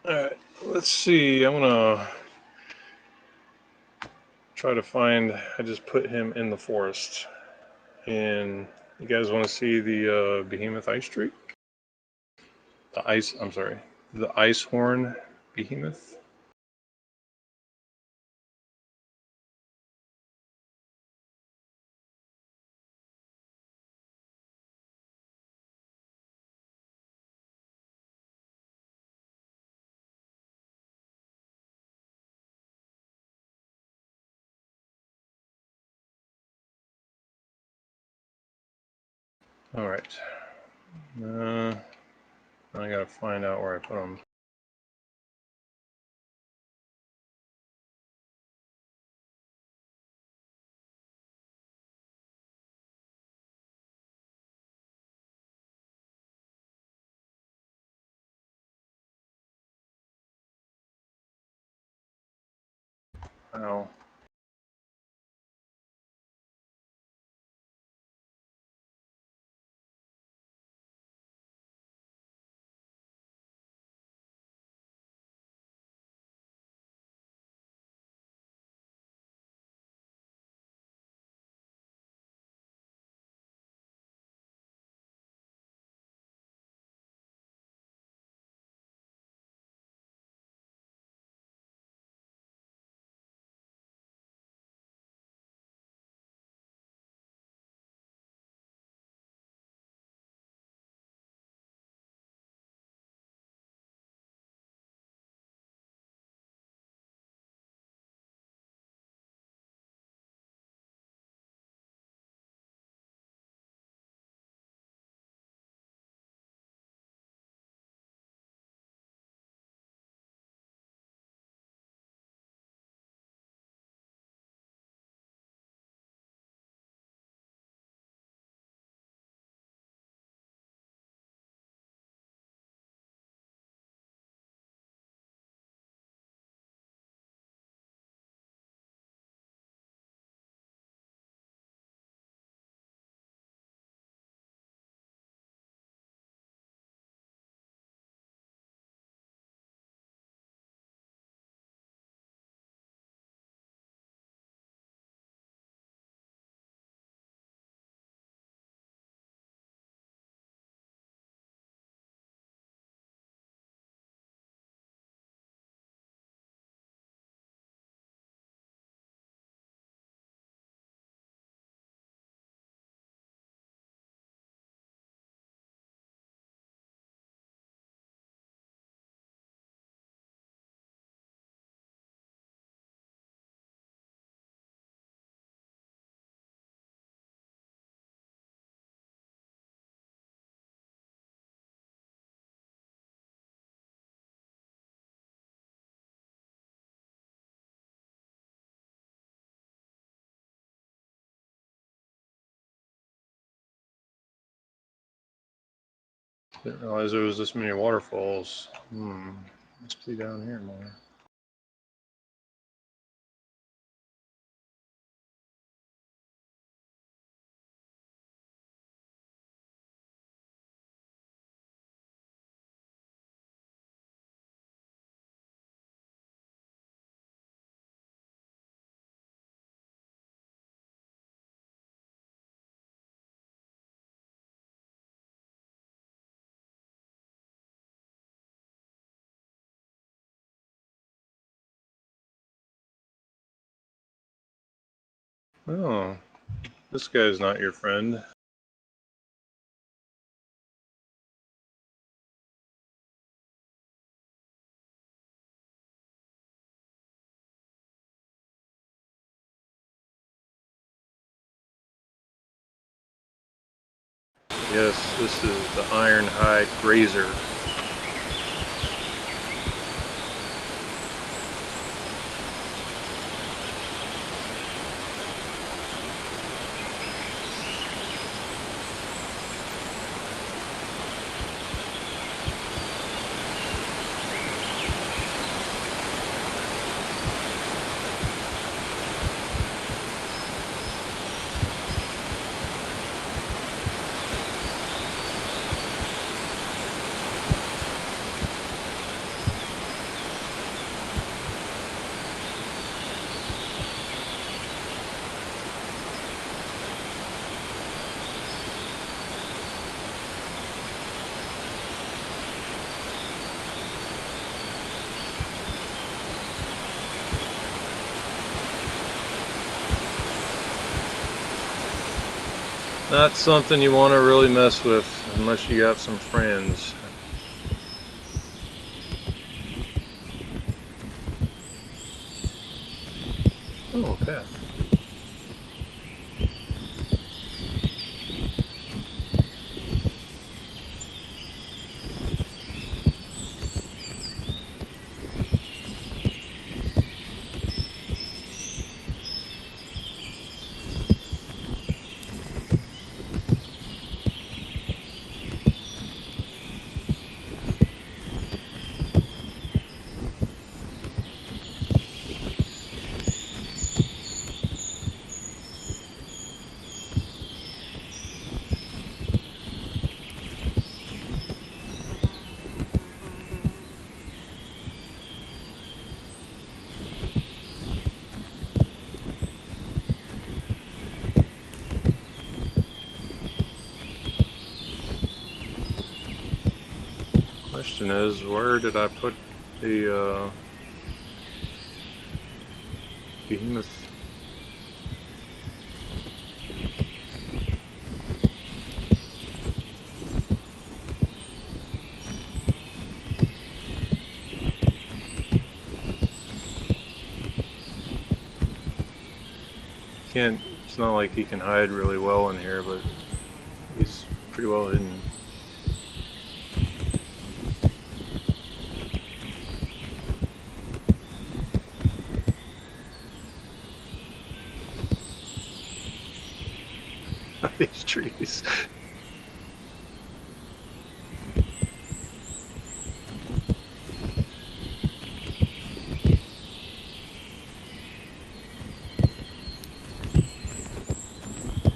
Speaker 1: Alright, let's see. I'm gonna try to find. I just put him in the forest. And you guys want to see the behemoth ice tree? I'm sorry, the ice horn behemoth. All right. I gotta find out where I put them. Ow. Didn't realize there was this many waterfalls. Must be down here more. Oh, this guy's not your friend. Yes, this is the Ironhide Grazer. Not something you want to really mess with unless you got some friends. Oh, okay. Question is, where did I put the behemoth? It's not like he can hide really well in here, but he's pretty well hidden. These trees.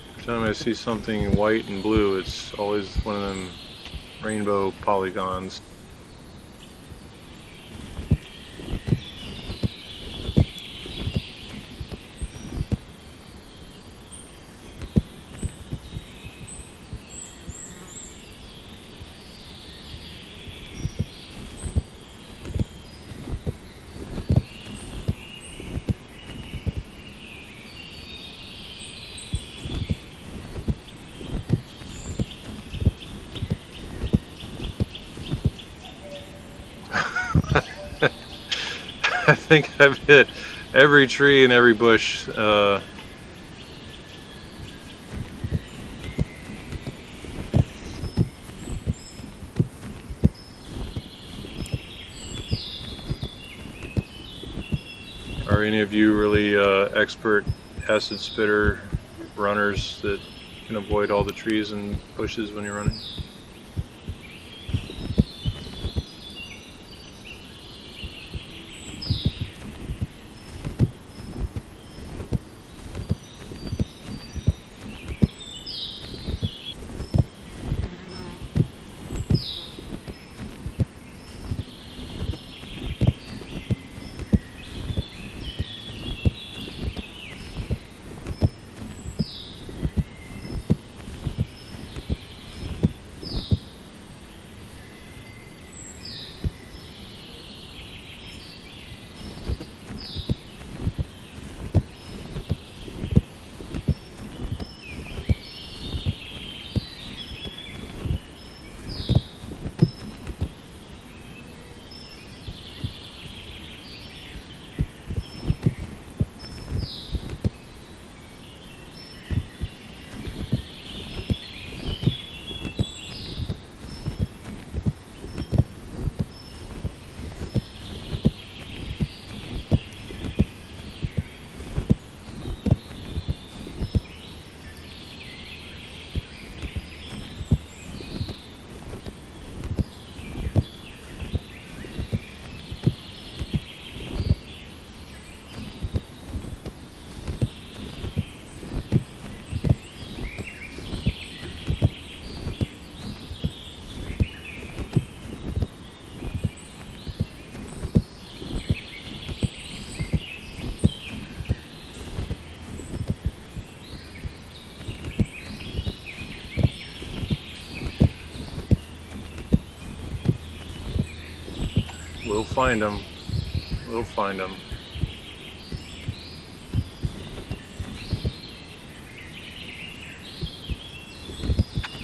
Speaker 1: Every time I see something white and blue, it's always one of them rainbow polygons. I think I've hit every tree and every bush. Are any of you really expert acid spitter runners that can avoid all the trees and bushes when you're running? We'll find him. We'll find him.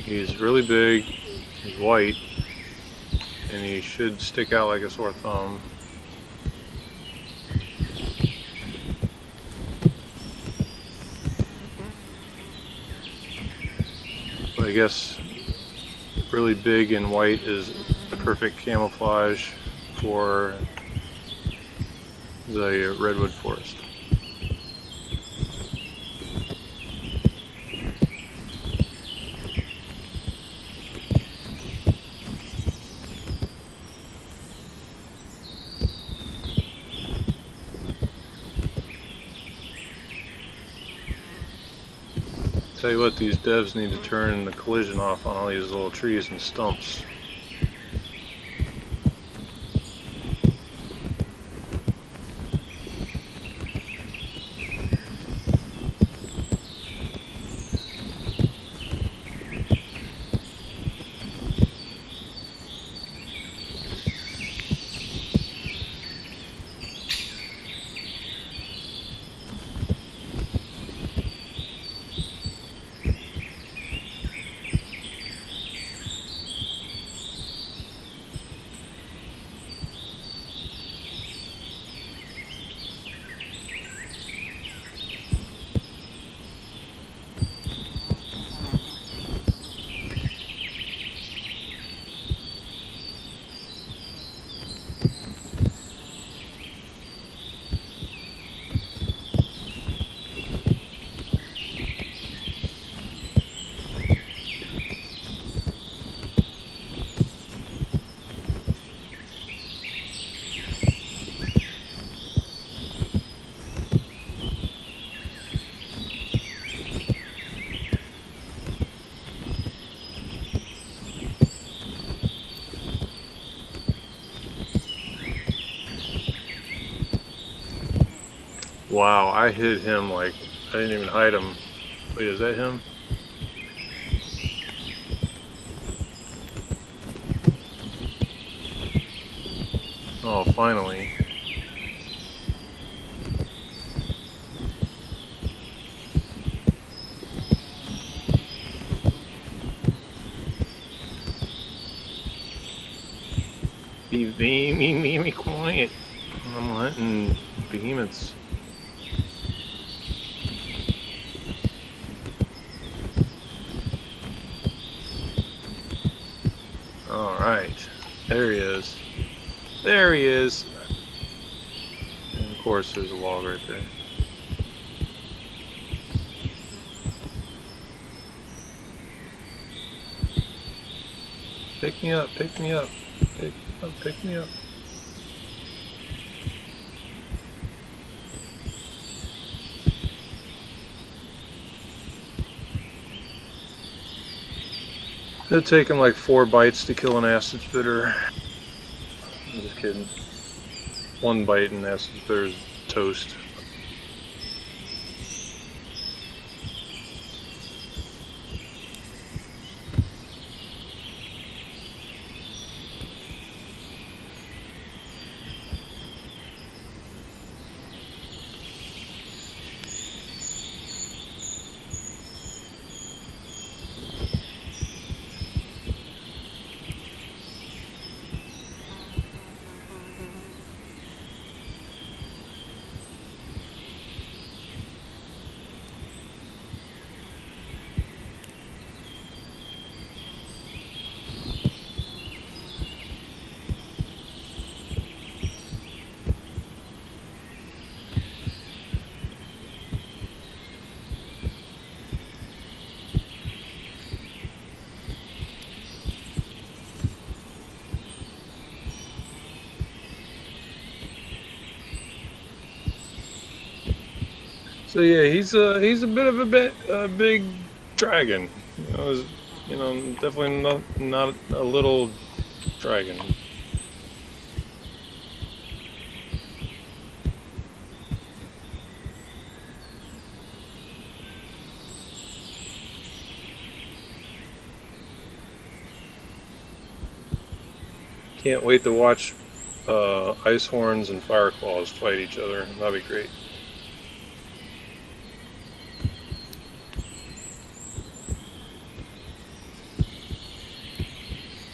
Speaker 1: He's really big, he's white, and he should stick out like a sore thumb. But I guess really big and white is the perfect camouflage for the redwood forest. Tell you what, these devs need to turn the collision off on all these little trees and stumps. Wow, I hit him like, I didn't even hide him. Wait, is that him? Oh, finally. Be quiet. I'm hunting behemoths. Alright, there he is. There he is. And of course there's a log right there. Pick me up, pick me up, pick me up. It'd take him like 4 bites to kill an acid spitter. I'm just kidding. 1 bite and acid spitter's toast. So yeah, he's a bit of a big dragon. Definitely not a little dragon. Can't wait to watch ice horns and fire claws fight each other. That'd be great.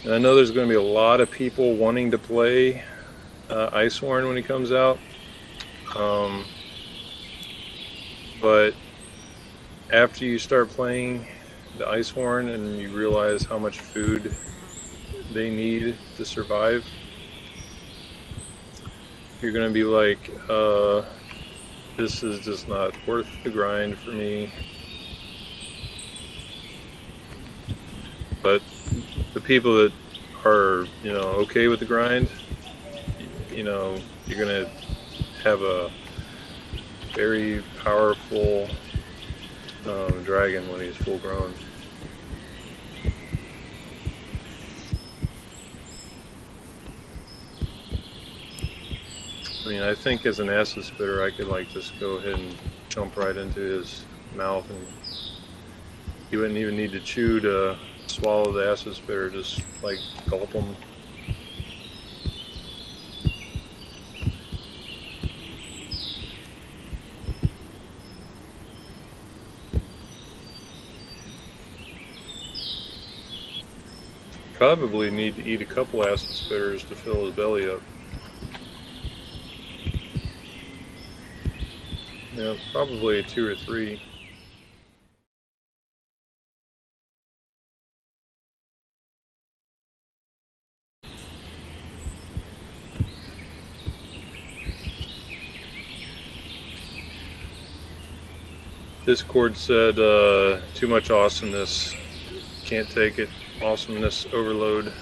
Speaker 1: And I know there's going to be a lot of people wanting to play ice horn when he comes out. But after you start playing the ice horn and you realize how much food they need to survive, you're going to be like, this is just not worth the grind for me. But the people that are, you know, okay with the grind, you know, you're going to have a very powerful dragon when he's full grown. I mean, I think as an acid spitter, I could like just go ahead and jump right into his mouth, and he wouldn't even need to chew to swallow the acid spitter, just like gulp them. Probably need to eat a couple acid spitters to fill his belly up. Yeah, probably 2 or 3. Discord said, too much awesomeness. Can't take it. Awesomeness overload.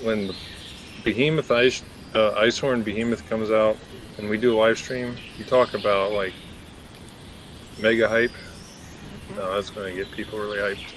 Speaker 1: When the Behemoth Icehorn Behemoth comes out and we do a live stream, you talk about like mega hype. No, that's going to get people really hyped.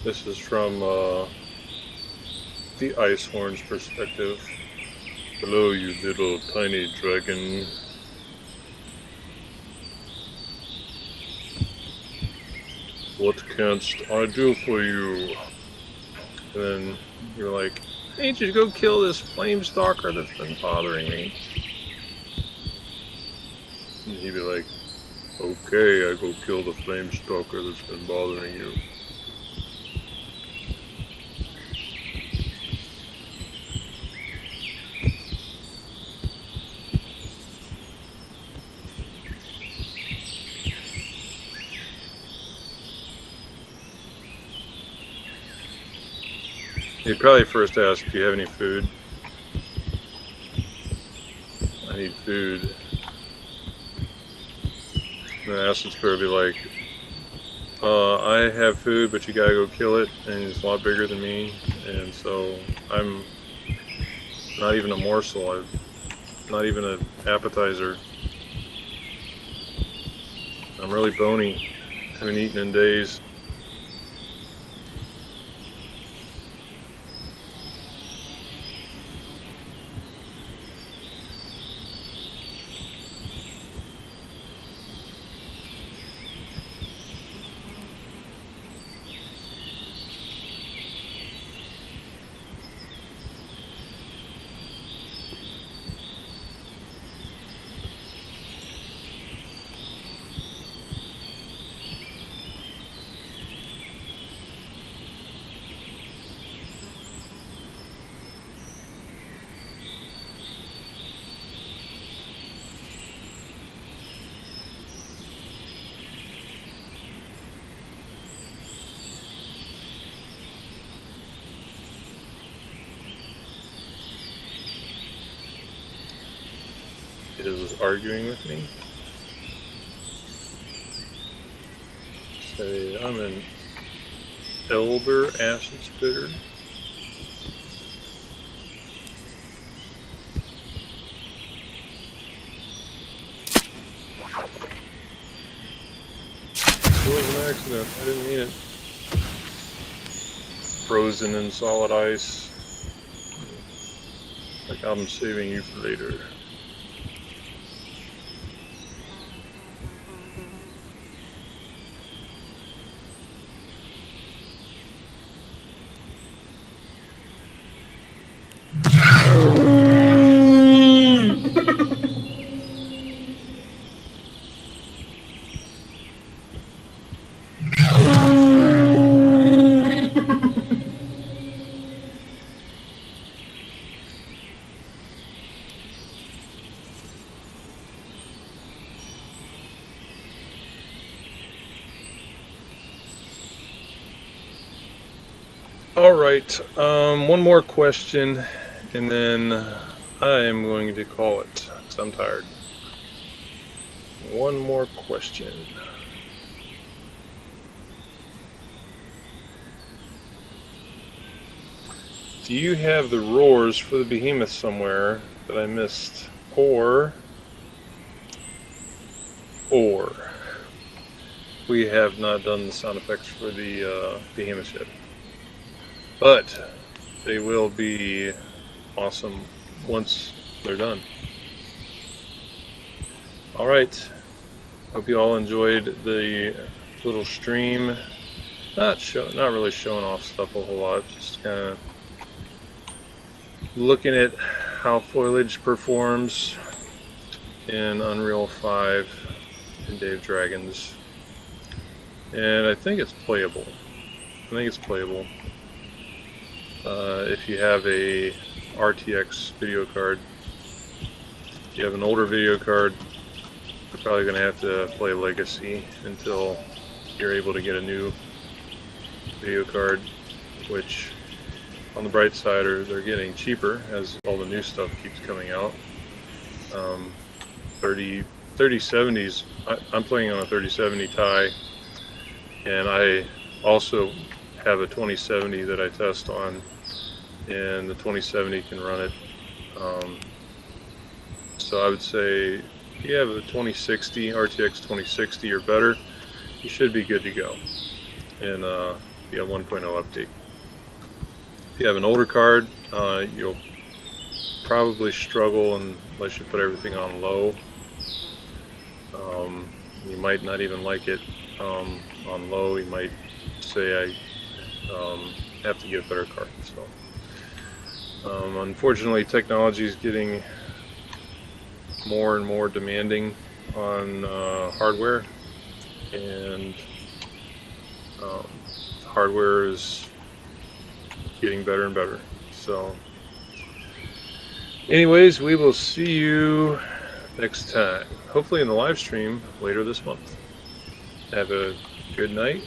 Speaker 1: This is from the Icehorn's perspective. Hello, you little tiny dragon. What canst I do for you? And then you're like, I need you to go kill this flame stalker that's been bothering me. And he'd be like, okay, I go kill the flame stalker that's been bothering you. He'd probably first ask, do you have any food? I need food. And the acid spirit would be like, I have food, but you gotta go kill it, and it's a lot bigger than me, and so I'm not even a morsel, I'm not even an appetizer. I'm really bony, haven't eaten in days. It is arguing with me. Say I'm an elder acid spitter. It was an accident. I didn't mean it. Frozen in solid ice. Like I'm saving you for later. Alright, one more question, and then I am going to call it, because I'm tired. One more question. Do you have the roars for the behemoth somewhere that I missed? Or we have not done the sound effects for the behemoth yet. But they will be awesome once they're done. Alright, hope you all enjoyed the little stream. Not really showing off stuff a whole lot, just kind of looking at how Foliage performs in Unreal 5 and Dave Dragons. And I think it's playable. If you have a RTX video card. If you have an older video card, you're probably going to have to play Legacy until you're able to get a new video card, which on the bright side they're getting cheaper as all the new stuff keeps coming out. 3070s, I'm playing on a 3070 Ti, and I also have a 2070 that I test on, and the 2070 can run it. So I would say if you have a 2060, RTX 2060 or better, you should be good to go in the 1.0 update. If you have an older card, you'll probably struggle unless you put everything on low. You might not even like it on low. You might say I have to get a better card. So unfortunately, technology is getting more and more demanding on hardware, and hardware is getting better and better. So anyways, we will see you next time, hopefully in the live stream later this month. Have a good night.